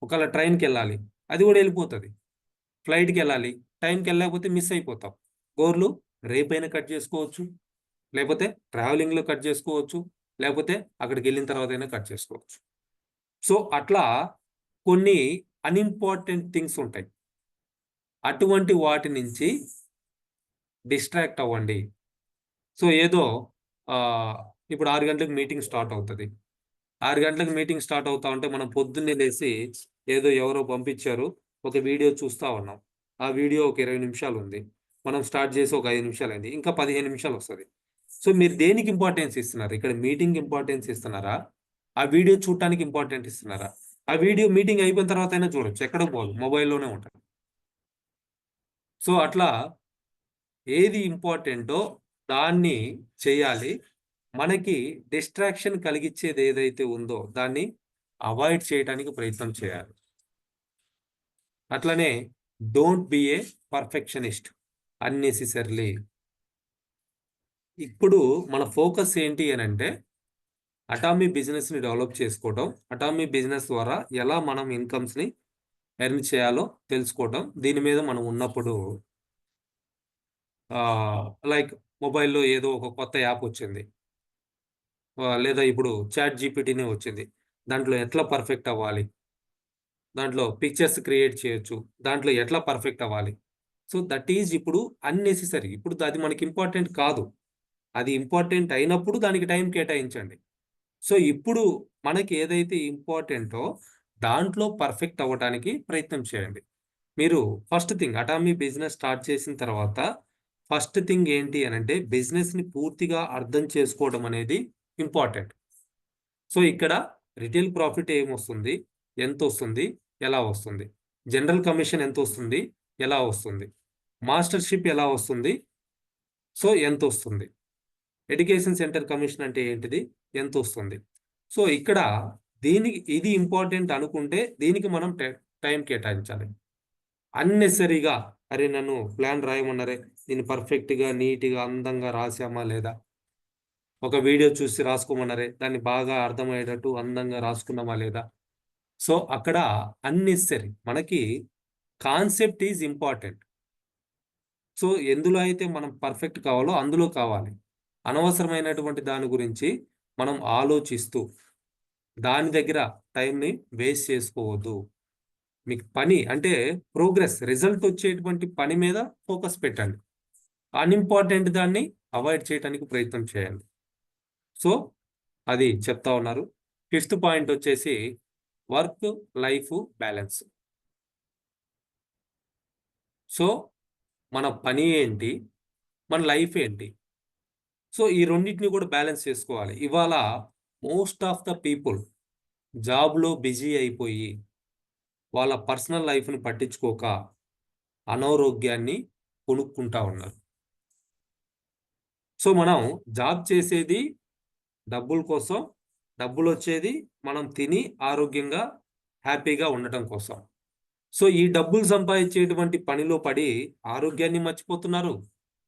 ఒకవేళ ట్రైన్‌కెళ్ళాలి. అది గూడా ఎళ్ళిపోతది. ఫ్లైట్‌కెళ్ళాలి. టైంకెళ్ళకపోతే మిస్ అయిపోతాం. గోర్లు రేపైనా కట్ చేసుకోవచ్చు. లేపోతే ట్రావెలింగ్‌లో కట్ చేసుకోవచ్చు. లేపోతే అక్కడికెళ్ళిన తర్వాతైనా కట్ చేసుకోవచ్చు. సో, అట్లా కొన్ని అన్‌ఇంపార్టెంట్ థింగ్స్ ఉంటాయి. అటువంటి వాటి నుంచి డిస్ట్రాక్ట్ అవ్వండి. సో, ఏదో ఇప్పుడు 6 గంటలకు మీటింగ్ స్టార్ట్ అవుతది. 6 గంటలకు మీటింగ్ స్టార్ట్ అవుతా ఉంటే మనం పొద్దున్నే లేసి ఏదో ఎవరో పంపించారు. ఒక వీడియో చూస్తా ఉన్నాం. ఆ వీడియో ఒక 20 నిమిషాలుంది. మనం స్టార్ట్ చేసి ఒక 5 నిమిషాలయింది. ఇంకా 15 నిమిషాలొస్తది. సో, మీరు దేనికి ఇంపార్టెన్స్ ఇస్తున్నారు? ఇక్కడ మీటింగ్ ఇంపార్టెన్స్ ఇస్తున్నారా? ఆ వీడియో చూడటానికి ఇంపార్టెంట్ ఇస్తున్నారా? ఆ వీడియో మీటింగ్ అయిపోయిన తర్వాతైనా చూడొచ్చు. ఎక్కడికి పోదు. మొబైల్‌లోనే ఉంటది. సో, అట్లా ఏది ఇంపార్టెంటో దాన్ని చేయాలి. మనకి డిస్ట్రాక్షన్ కలిగిచ్చేది ఏదైతే ఉందో దాన్ని అవాయిడ్ చేయటానికి ప్రయత్నం చేయాలి. అట్లనే don't be A perfectionist unnecessarily. ఇప్పుడు మన ఫోకస్ ఏంటి అనంటే అటామీ బిజినెస్‌ని డెవలప్ చేసుకోవటం. అటామీ బిజినెస్ ద్వారా ఎలా మనం ఇన్‌కమ్స్‌ని ఎర్న్ చేయాలో తెలుసుకోవటం. దీని మీద మనం ఉన్నప్పుడు లైక్ మొబైల్‌లో ఏదో ఒక కొత్త యాప్ వచ్చింది. లేదా ఇప్పుడు చాట్ జీపీటీనే వచ్చింది. దాంట్లో ఎట్లా పర్ఫెక్ట్ అవ్వాలి? దాంట్లో పిక్చర్స్ క్రియేట్ చేయొచ్చు. దాంట్లో ఎట్లా పర్ఫెక్ట్ అవ్వాలి? సో, దట్ ఈజ్ ఇప్పుడు అన్నెసెసరీ. ఇప్పుడు అది మనకి ఇంపార్టెంట్ కాదు. అది ఇంపార్టెంట్ అయినప్పుడు దానికి టైం కేటాయించండి. సో, ఇప్పుడు మనకి ఏదైతే ఇంపార్టెంటో దాంట్లో పర్ఫెక్ట్ అవ్వటానికి ప్రయత్నం చేయండి. మీరు first thing Atomy business start చేసిన తర్వాత ఫస్ట్ థింగ్ ఏంటి అనంటే బిజినెస్‌ని పూర్తిగా అర్థం చేసుకోవడం అనేది ఇంపార్టెంట్. సో, ఇక్కడ రిటైల్ ప్రాఫిట్ ఏమొస్తుంది? ఎంతొస్తుంది? ఎలా వస్తుంది? జనరల్ కమిషన్ ఎంతొస్తుంది? ఎలా వస్తుంది? మాస్టర్‌షిప్ ఎలా వస్తుంది? సో, ఎంతొస్తుంది? ఎడ్యుకేషన్ సెంటర్ కమిషన్ అంటే ఏంటిది? ఎంతొస్తుంది? సో, ఇక్కడ దీనికి ఇది ఇంపార్టెంట్ అనుకుంటే దీనికి మనం టైం కేటాయించాలి. అన్నెసెసరీగా అరే! నన్ను ప్లాన్ రాయమన్నారే, నేను పర్ఫెక్ట్‌గా, నీట్‌గా, అందంగా రాసామా లేదా? ఒక వీడియో చూసి రాసుకోమన్నారే, దాన్ని బాగా అర్థమయ్యేటట్టు అందంగా రాసుకున్నామా లేదా? సో, అక్కడ అన్నెసెసరీ. మనకి కాన్సెప్ట్ ఈజ్ ఇంపార్టెంట్. సో, ఎందులో అయితే మనం పర్ఫెక్ట్ కావాలో అందులో కావాలి. అనవసరమైనటువంటి దాని గురించి మనం ఆలోచిస్తూ, దాని దగ్గర టైంని వేస్ట్ చేసుకోవద్దు. మీకు పని అంటే ప్రోగ్రెస్, రిజల్ట్ వచ్చేటువంటి పని మీద ఫోకస్ పెట్టండి. అన్‌ఇంపార్టెంట్ దాన్ని అవాయిడ్ చేయటానికి ప్రయత్నం చేయండి. సో, అది చెప్తా ఉన్నారు. ఫిఫ్త్ పాయింట్ వచ్చేసి వర్క్ లైఫ్ బ్యాలెన్స్. సో, మన పని ఏంటి? మన లైఫ్ ఏంటి? సో, ఈ రెండిటిని కూడా బ్యాలెన్స్ చేసుకోవాలి. ఇవాళ మోస్ట్ ఆఫ్ ద పీపుల్ జాబ్‌లో బిజీ అయిపోయి, వాళ్ళ పర్సనల్ లైఫ్‌ని పట్టించుకోక అనారోగ్యాన్ని కొనుక్కుంటా ఉన్నారు. సో, మనం జాబ్ చేసేది డబ్బుల కోసం, డబ్బులొచ్చేది మనం తిని ఆరోగ్యంగా, హ్యాపీగా ఉండటం కోసం. సో, ఈ డబ్బులు సంపాదించేటువంటి పనిలో పడి ఆరోగ్యాన్ని మర్చిపోతున్నారు,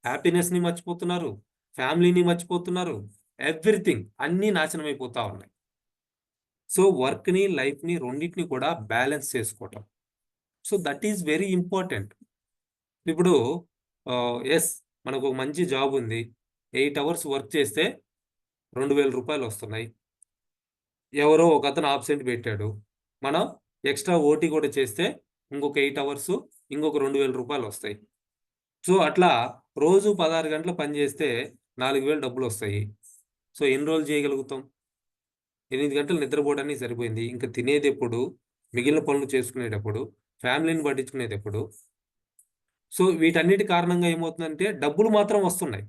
హ్యాపీనెస్‌ని మర్చిపోతున్నారు, ఫ్యామిలీని మర్చిపోతున్నారు. ఎవ్రీథింగ్ అన్నీ నాశనమైపోతా ఉన్నాయి. సో, వర్క్‌ని, లైఫ్‌ని రెండిటిని కూడా బ్యాలెన్స్ చేసుకోవటం. So, that is very important. ఇప్పుడు యెస్, మనకు మంచి జాబ్ ఉంది. 8 అవర్స్ వర్క్ చేస్తే రూ. 2000 వస్తున్నాయి. ఎవరో ఒకతను ఆబ్సెంట్ పెట్టాడు. మనం ఎక్స్‌ట్రా ఓటీ కూడా చేస్తే ఇంకొక 8 అవర్స్ ఇంకొక రూ. 2000 వస్తాయి. సో, అట్లా రోజు 16 గంటలు పని చేస్తే 4000 డబ్బులొస్తాయి. సో, ఎన్ని రోజులు చేయగలుగుతాం? 8 గంటలు నిద్రపోవడానికి సరిపోయింది. ఇంక తినేదెప్పుడు? మిగిలిన పనులు చేసుకునేటప్పుడు? ఫ్యామిలీని పట్టించుకునేదెప్పుడు? సో, వీటన్నిటి కారణంగా ఏమవుతుందంటే డబ్బులు మాత్రం వస్తున్నాయి.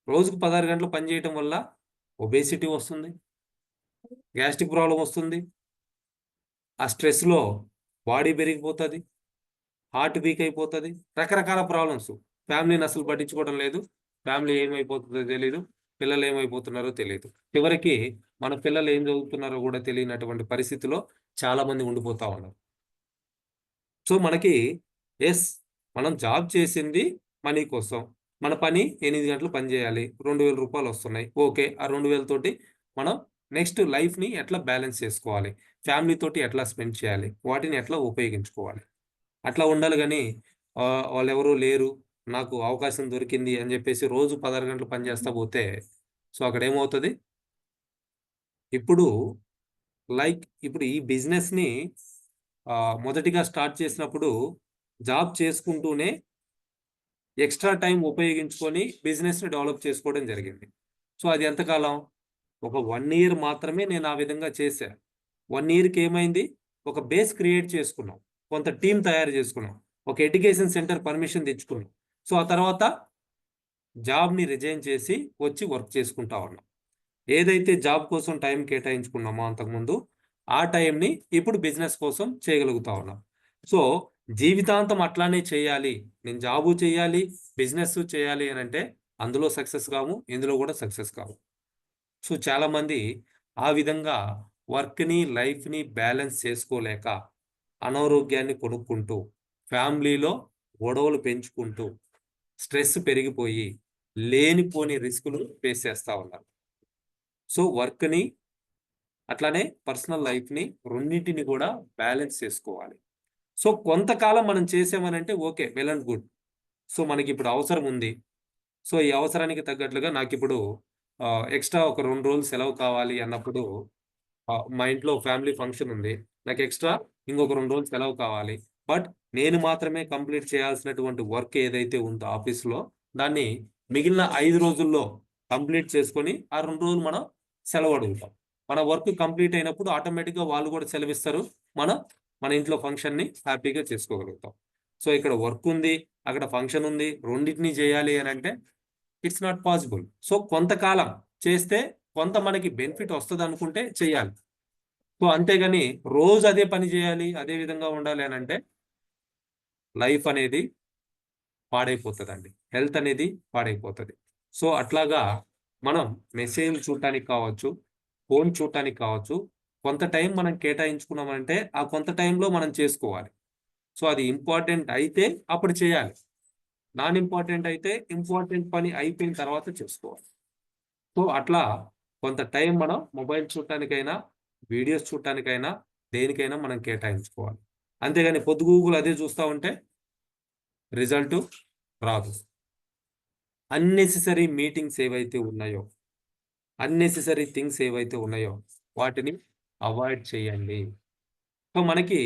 రోజుకు 16 గంటలు పని చేయటం వల్ల ఒబేసిటీ వస్తుంది. గ్యాస్ట్రిక్ ప్రాబ్లమ్ వస్తుంది. ఆ స్ట్రెస్‌లో బాడీ పెరిగిపోతది. హార్ట్ వీక్ అయిపోతది. రకరకాల ప్రాబ్లమ్స్. ఫ్యామిలీని అసలు పట్టించుకోవడం లేదు. ఫ్యామిలీ ఏమైపోతుందో తెలీదు. పిల్లలు ఏమైపోతున్నారో తెలీదు. చివరికి మన పిల్లలు ఏం చదువుతున్నారో కూడా తెలియనటువంటి పరిస్థితిలో చాలామంది ఉండిపోతా ఉన్నారు. సో, మనకి యెస్, మనం జాబ్ చేసింది మనీ కోసం. మన పని 8 గంటలు పని చేయాలి. రూ. 2000 వస్తున్నాయి. ఓకే. ఆ 2000 తోటి మనం నెక్స్ట్ లైఫ్‌ని ఎట్లా బ్యాలెన్స్ చేసుకోవాలి? ఫ్యామిలీ తోటి ఎట్లా స్పెండ్ చేయాలి? వాటిని ఎట్లా ఉపయోగించుకోవాలి? అట్లా ఉండాలి గానీ, వాళ్ళెవరు లేరు, నాకు అవకాశం దొరికింది అని జెప్పేసి రోజు 16 గంటలు పని చేస్తా పోతే, సో, అక్కడేమవుతది? ఇప్పుడు ఇప్పుడు ఈ బిజినెస్‌ని మొదటిగా స్టార్ట్ చేసినప్పుడు జాబ్ చేసుకుంటూనే ఎక్స్‌ట్రా టైమ్ ఉపయోగించుకొని బిజినెస్‌ని డెవలప్ చేసుకోవడం జరిగింది. సో, అది ఎంతకాలం? ఒక 1 ఇయర్ మాత్రమే నేను ఆ విధంగా చేశా. 1 ఇయర్‌కి ఏమైంది? ఒక బేస్ క్రియేట్ చేసుకున్నాం. కొంత టీమ్ తయారు చేసుకున్నాం. ఒక ఎడ్యుకేషన్ సెంటర్ పర్మిషన్ తెచ్చుకున్నాం. సో, ఆ తర్వాత జాబ్‌ని రిజైన్ చేసి వచ్చి వర్క్ చేసుకుంటా ఉన్నాం. ఏదైతే జాబ్ కోసం టైం కేటాయించుకున్నామో అంతకుముందు, ఆ టైంని ఇప్పుడు బిజినెస్ కోసం చేయగలుగుతా ఉన్నాం. సో, జీవితాంతం అట్లానే చేయాలి, నేను జాబు చేయాలి, బిజినెస్సు చేయాలి అనంటే అందులో సక్సెస్ కాము, ఇందులో కూడా సక్సెస్ కాము. సో, చాలామంది ఆ విధంగా వర్క్‌ని, లైఫ్‌ని బ్యాలెన్స్ చేసుకోలేక అనారోగ్యాన్ని కొనుక్కుంటూ, ఫ్యామిలీలో గొడవలు పెంచుకుంటూ, స్ట్రెస్ పెరిగిపోయి, లేనిపోని రిస్కులు ఫేస్ చేస్తా ఉన్నారు. సో, వర్క్‌ని అట్లానే పర్సనల్ లైఫ్‌ని రెండిటిని కూడా బ్యాలెన్స్ చేసుకోవాలి. సో, కొంతకాలం మనం చేసామనంటే okay. Well and good. So, మనకిప్పుడు అవసరం ఉంది. సో, ఈ అవసరానికి తగ్గట్లుగా నాకిప్పుడు ఎక్స్‌ట్రా ఒక 2 రోజులు సెలవు కావాలి అన్నప్పుడు మా ఇంట్లో ఫ్యామిలీ ఫంక్షన్ ఉంది. నాకు ఎక్స్‌ట్రా ఇంకొక 2 రోజులు సెలవు కావాలి. బట్ నేను మాత్రమే కంప్లీట్ చేయాల్సినటువంటి వర్క్ ఏదైతే ఉందో ఆఫీస్‌లో, దాన్ని మిగిలిన 5 రోజుల్లో కంప్లీట్ చేసుకొని, ఆ 2 రోజులు మనం సెలవు అడుగుతాం. మన వర్క్ కంప్లీట్ అయినప్పుడు ఆటోమేటిక్‌గా వాళ్ళు కూడా సెలవిస్తారు. మనం మన ఇంట్లో ఫంక్షన్‌ని హ్యాపీగా చేసుకోగలుగుతాం. సో, ఇక్కడ వర్క్ ఉంది, అక్కడ ఫంక్షన్ ఉంది. రెండిటిని చేయాలి అనంటే ఇట్స్ నాట్ పాసిబుల్. సో, కొంతకాలం చేస్తే కొంత మనకి బెనిఫిట్ వస్తదనుకుంటే చెయ్యాలి. సో, అంతేగాని రోజు అదే పని జేయాలి, అదే విధంగా ఉండాలి అనంటే లైఫ్ అనేది పాడైపోతదండి. హెల్త్ అనేది పాడైపోతది. సో, అట్లాగా మనం మెసేజ్‌లు చూడటానికి కావచ్చు, ఫోను చూడటానికి కావచ్చు, కొంత టైం మనం కేటాయించుకున్నామంటే, ఆ కొంత టైంలో మనం చేసుకోవాలి. సో, అది ఇంపార్టెంట్ అయితే అప్పుడు చేయాలి. నాన్ ఇంపార్టెంట్ అయితే ఇంపార్టెంట్ పని అయిపోయిన తర్వాత చేసుకోవాలి. సో, అట్లా కొంత టైం మనం మొబైల్ చూడటానికైనా, వీడియోస్ చూడటానికైనా, దేనికైనా మనం కేటాయించుకోవాలి. అంతేగాని పొద్దుగూకులు అదే చూస్తా ఉంటే రిజల్టు రాదు. అన్నెసెసరీ మీటింగ్స్ ఏవైతే ఉన్నాయో, అన్నెసెసరీ థింగ్స్ ఏవైతే ఉన్నాయో వాటిని అవాయిడ్ చేయండి. సో, మనకి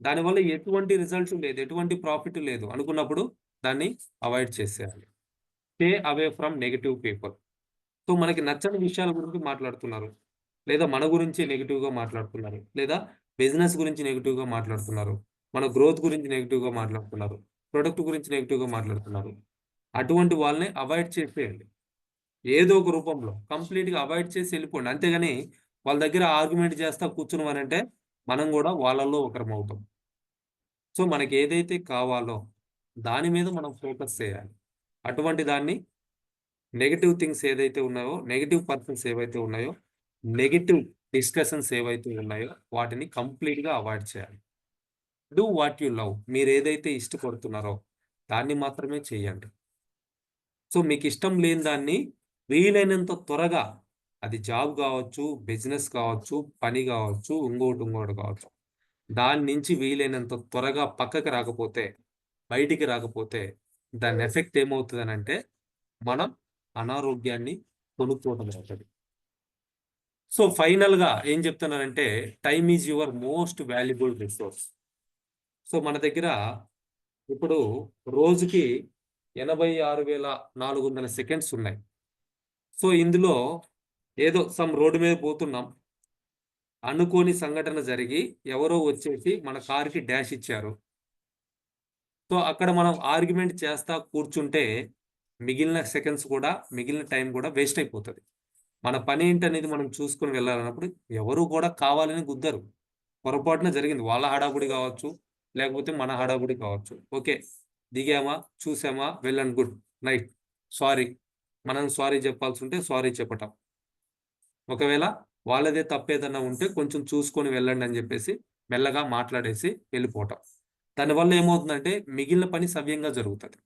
దానివల్ల ఎటువంటి రిజల్ట్ లేదు, ఎటువంటి ప్రాఫిట్ లేదు అనుకున్నప్పుడు దాన్ని అవాయిడ్ చేసేయాలి. Stay away from negative people. So, మనకి నచ్చని విషయాల గురించి మాట్లాడుతున్నారు. లేదా మన గురించి నెగెటివ్‌గా మాట్లాడుతున్నారు. లేదా బిజినెస్ గురించి నెగెటివ్‌గా మాట్లాడుతున్నారు. మన గ్రోత్ గురించి నెగెటివ్‌గా మాట్లాడుతున్నారు. ప్రొడక్ట్ గురించి నెగెటివ్‌గా మాట్లాడుతున్నారు. అటువంటి వాళ్ళని అవాయిడ్ చేసేయండి. ఏదో ఒక రూపంలో కంప్లీట్‌గా అవాయిడ్ చేసి ఎళ్ళిపోండి. అంతేగాని వాళ్ళ దగ్గర ఆర్గ్యుమెంట్ చేస్తా కూర్చున్నామనంటే మనం గూడా వాళ్ళలో ఒకరమవుతాం. సో, మనకేదైతే కావాలో దాని మీద మనం ఫోకస్ చేయాలి. అటువంటి దాన్ని నెగెటివ్ థింగ్స్ ఏదైతే ఉన్నాయో, నెగెటివ్ పర్సన్స్ ఏవైతే ఉన్నాయో, నెగెటివ్ డిస్కషన్స్ ఏవైతే ఉన్నాయో వాటిని కంప్లీట్‌గా అవాయిడ్ చేయాలి. Do what you love. మీరేదైతే ఇష్టపడుతున్నారో దాన్ని మాత్రమే చేయండి. సో, మీకిష్టం లేని దాన్ని వీలైనంత త్వరగా అది జాబ్ గావచ్చు, బిజినెస్ కావచ్చు, పని గావచ్చు, ఇంకోటి కావచ్చు. దాని నుంచి వీలైనంత త్వరగా పక్కకి రాకపోతే, బయటికి రాకపోతే దాని ఎఫెక్ట్ ఏమవుతదనంటే మనం అనారోగ్యాన్ని కొనుక్కోవడం అవుతది. సో, ఫైనల్‌గా ఏం చెప్తున్నానంటే time is your most valuable resource. So, మన దగ్గర ఇప్పుడు రోజుకి 86,400 సెకండ్స్ ఉన్నాయి. సో, ఇందులో ఏదో రోడ్డు మీద పోతున్నాం. అనుకోని సంఘటన జరిగి ఎవరో వచ్చేసి మన కార్‌కి డాష్ ఇచ్చారు. సో, అక్కడ మనం ఆర్గ్యుమెంట్ చేస్తా కూర్చుంటే మిగిలిన సెకండ్స్ కూడా, మిగిలిన టైం కూడా వేస్ట్ అయిపోతది. మన పనేంటనేది మనం చూసుకొని వెళ్ళాలన్నప్పుడు ఎవరు కూడా కావాలని గుద్దరు. పొరపాటున జరిగింది. వాళ్ళ హడావుడి కావచ్చు, లేకపోతే మన హడావుడి కావచ్చు. ఓకే. దిగామా, చూసామా, well and good. Night. Sorry. మనం సారీ చెప్పాల్సుంటే సారీ చెప్పటం. ఒకవేళ వాళ్ళదే తప్పేదన్నా ఉంటే కొంచెం చూసుకొని వెళ్ళండి అని జెప్పేసి మెల్లగా మాట్లాడేసి వెళ్ళిపోవటం. దానివల్ల ఏమవుతుందంటే మిగిలిన పని సవ్యంగా జరుగుతది.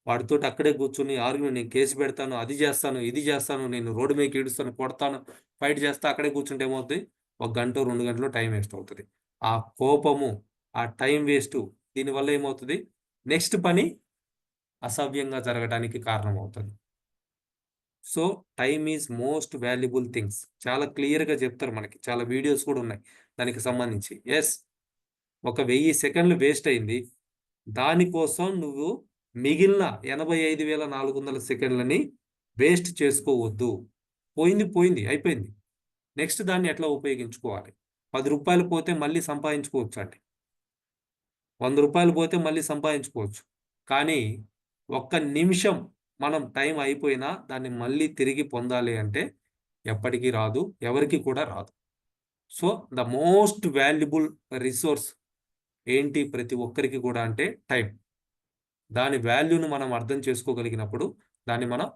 వాడితోటి అక్కడే కూర్చొని ఆర్గ్యుమెంట్ నేను కేస్ పెడతాను, అది జేస్తాను, ఇది జేస్తాను, నేను రోడ్డు మీదకి ఈడుస్తాను, కొడతాను, ఫైట్ చేస్తా అక్కడే కూర్చుంటే ఏమవుద్ది? ఒక గంటో, 2 గంటలో టైం వేస్ట్ అవుతది. ఆ కోపము, ఆ టైం వేస్టు దీనివల్ల ఏమవుతది? నెక్స్ట్ పని అసవ్యంగా జరగడానికి కారణమవుతది. So, time is most valuable things. చాలా క్లియర్‌గా చెప్తారు మనకి. చాలా వీడియోస్ కూడా ఉన్నాయి దానికి సంబంధించి. యెస్. ఒక 1000 సెకన్లు వేస్ట్ అయింది. దానికోసం నువ్వు మిగిలిన 85,400 సెకన్లని వేస్ట్ చేసుకోవద్దు. పోయింది పోయింది. అయిపోయింది. నెక్స్ట్ దాన్ని ఎట్లా ఉపయోగించుకోవాలి? రూ. 10 పోతే మళ్ళీ సంపాదించుకోవచ్చండి. రూ. 100 పోతే మళ్ళీ సంపాదించుకోవచ్చు. కానీ ఒక్క నిమిషం మనం టైం అయిపోయినా దాన్ని మళ్ళీ తిరిగి పొందాలి అంటే ఎప్పటికి రాదు. ఎవరికీ కూడా రాదు. So, the most valuable resource ఏంటి ప్రతి ఒక్కరికి కూడా అంటే టైం. దాని వాల్యూను మనం అర్థం చేసుకోగలిగినప్పుడు దాన్ని మనం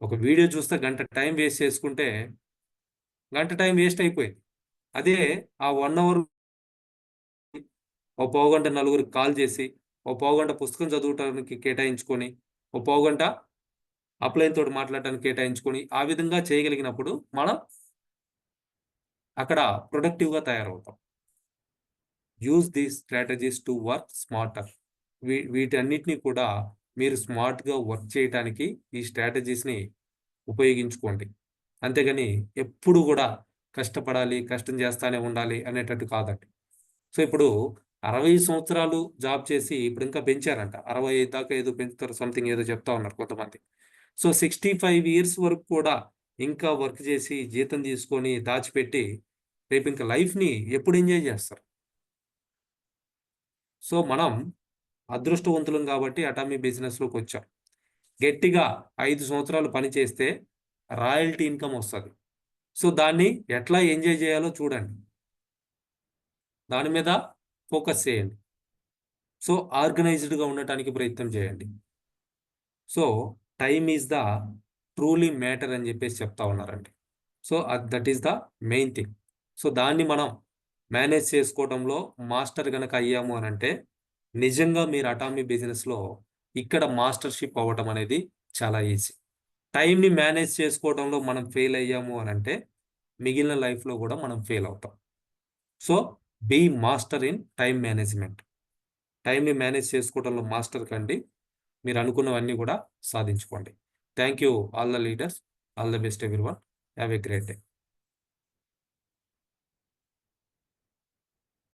ఒక వీడియో చూస్తే గంట టైం వేస్ట్ చేసుకుంటే గంట టైం వేస్ట్ అయిపోయింది. అదే ఆ 1 అవర్ ఓ పావుగంట నలుగురికి కాల్ చేసి, ఓ పావుగంట పుస్తకం చదువుటానికి కేటాయించుకొని, ఓ పావుగంట అప్‌లైన్ తోటి మాట్లాడటానికి కేటాయించుకొని, ఆ విధంగా చేయగలిగినప్పుడు మనం అక్కడ ప్రొడక్టివ్‌గా తయారవుతాం. Use these strategies to work smarter. వీటన్నిటిని కూడా మీరు స్మార్ట్‌గా వర్క్ చేయటానికి ఈ స్ట్రాటజీస్‌ని ఉపయోగించుకోండి. అంతేగాని ఎప్పుడు గూడా కష్టపడాలి, కష్టం చేస్తానే ఉండాలి అనేటట్టు కాదండి. సో, ఇప్పుడు 60 సంవత్సరాలు జాబ్ చేసి ఇప్పుడింకా పెంచారంట. 65 దాకా ఏదో పెంచుతారు సంథింగ్ ఏదో చెప్తా ఉన్నారు కొంతమంది. సో, 65 ఇయర్స్ వరకు కూడా ఇంకా వర్క్ చేసి, జీతం తీసుకొని, దాచిపెట్టి రేపింక లైఫ్‌ని ఎప్పుడు ఎంజాయ్ చేస్తారు? సో, మనం అదృష్టవంతులం కాబట్టి అటామీ బిజినెస్‌లోకొచ్చాం. గట్టిగా 5 సంవత్సరాలు పని చేస్తే రాయల్టీ ఇన్‌కమ్ ఒస్తది. సో, దాన్ని ఎట్లా ఎంజాయ్ చేయాలో చూడండి. దాని మీద ఫోకస్ చేయండి. సో, ఆర్గనైజ్డ్‌గా ఉండటానికి ప్రయత్నం చేయండి. So, time is the truly matter అని జెప్పేసి చెప్తా ఉన్నారండి. So, that is the main thing. So, దాన్ని మనం మేనేజ్ చేసుకోవడంలో మాస్టర్ గనక అయ్యాము అనంటే, నిజంగా మీరు అటామీ బిజినెస్‌లో ఇక్కడ మాస్టర్‌షిప్ అవ్వటం అనేది చాలా ఈజీ. టైమ్‌ని మేనేజ్ చేసుకోవడంలో మనం ఫెయిల్ అయ్యాము అనంటే, మిగిలిన లైఫ్‌లో గూడా మనం ఫెయిల్ అవుతాం. So, be master in time management. టైమ్‌ని మేనేజ్ చేసుకోవడంలో మాస్టర్ కండి. మీరనుకున్నవన్నీ గూడా సాధించుకోండి. Thank you all the leaders. All the best everyone. Have a great day.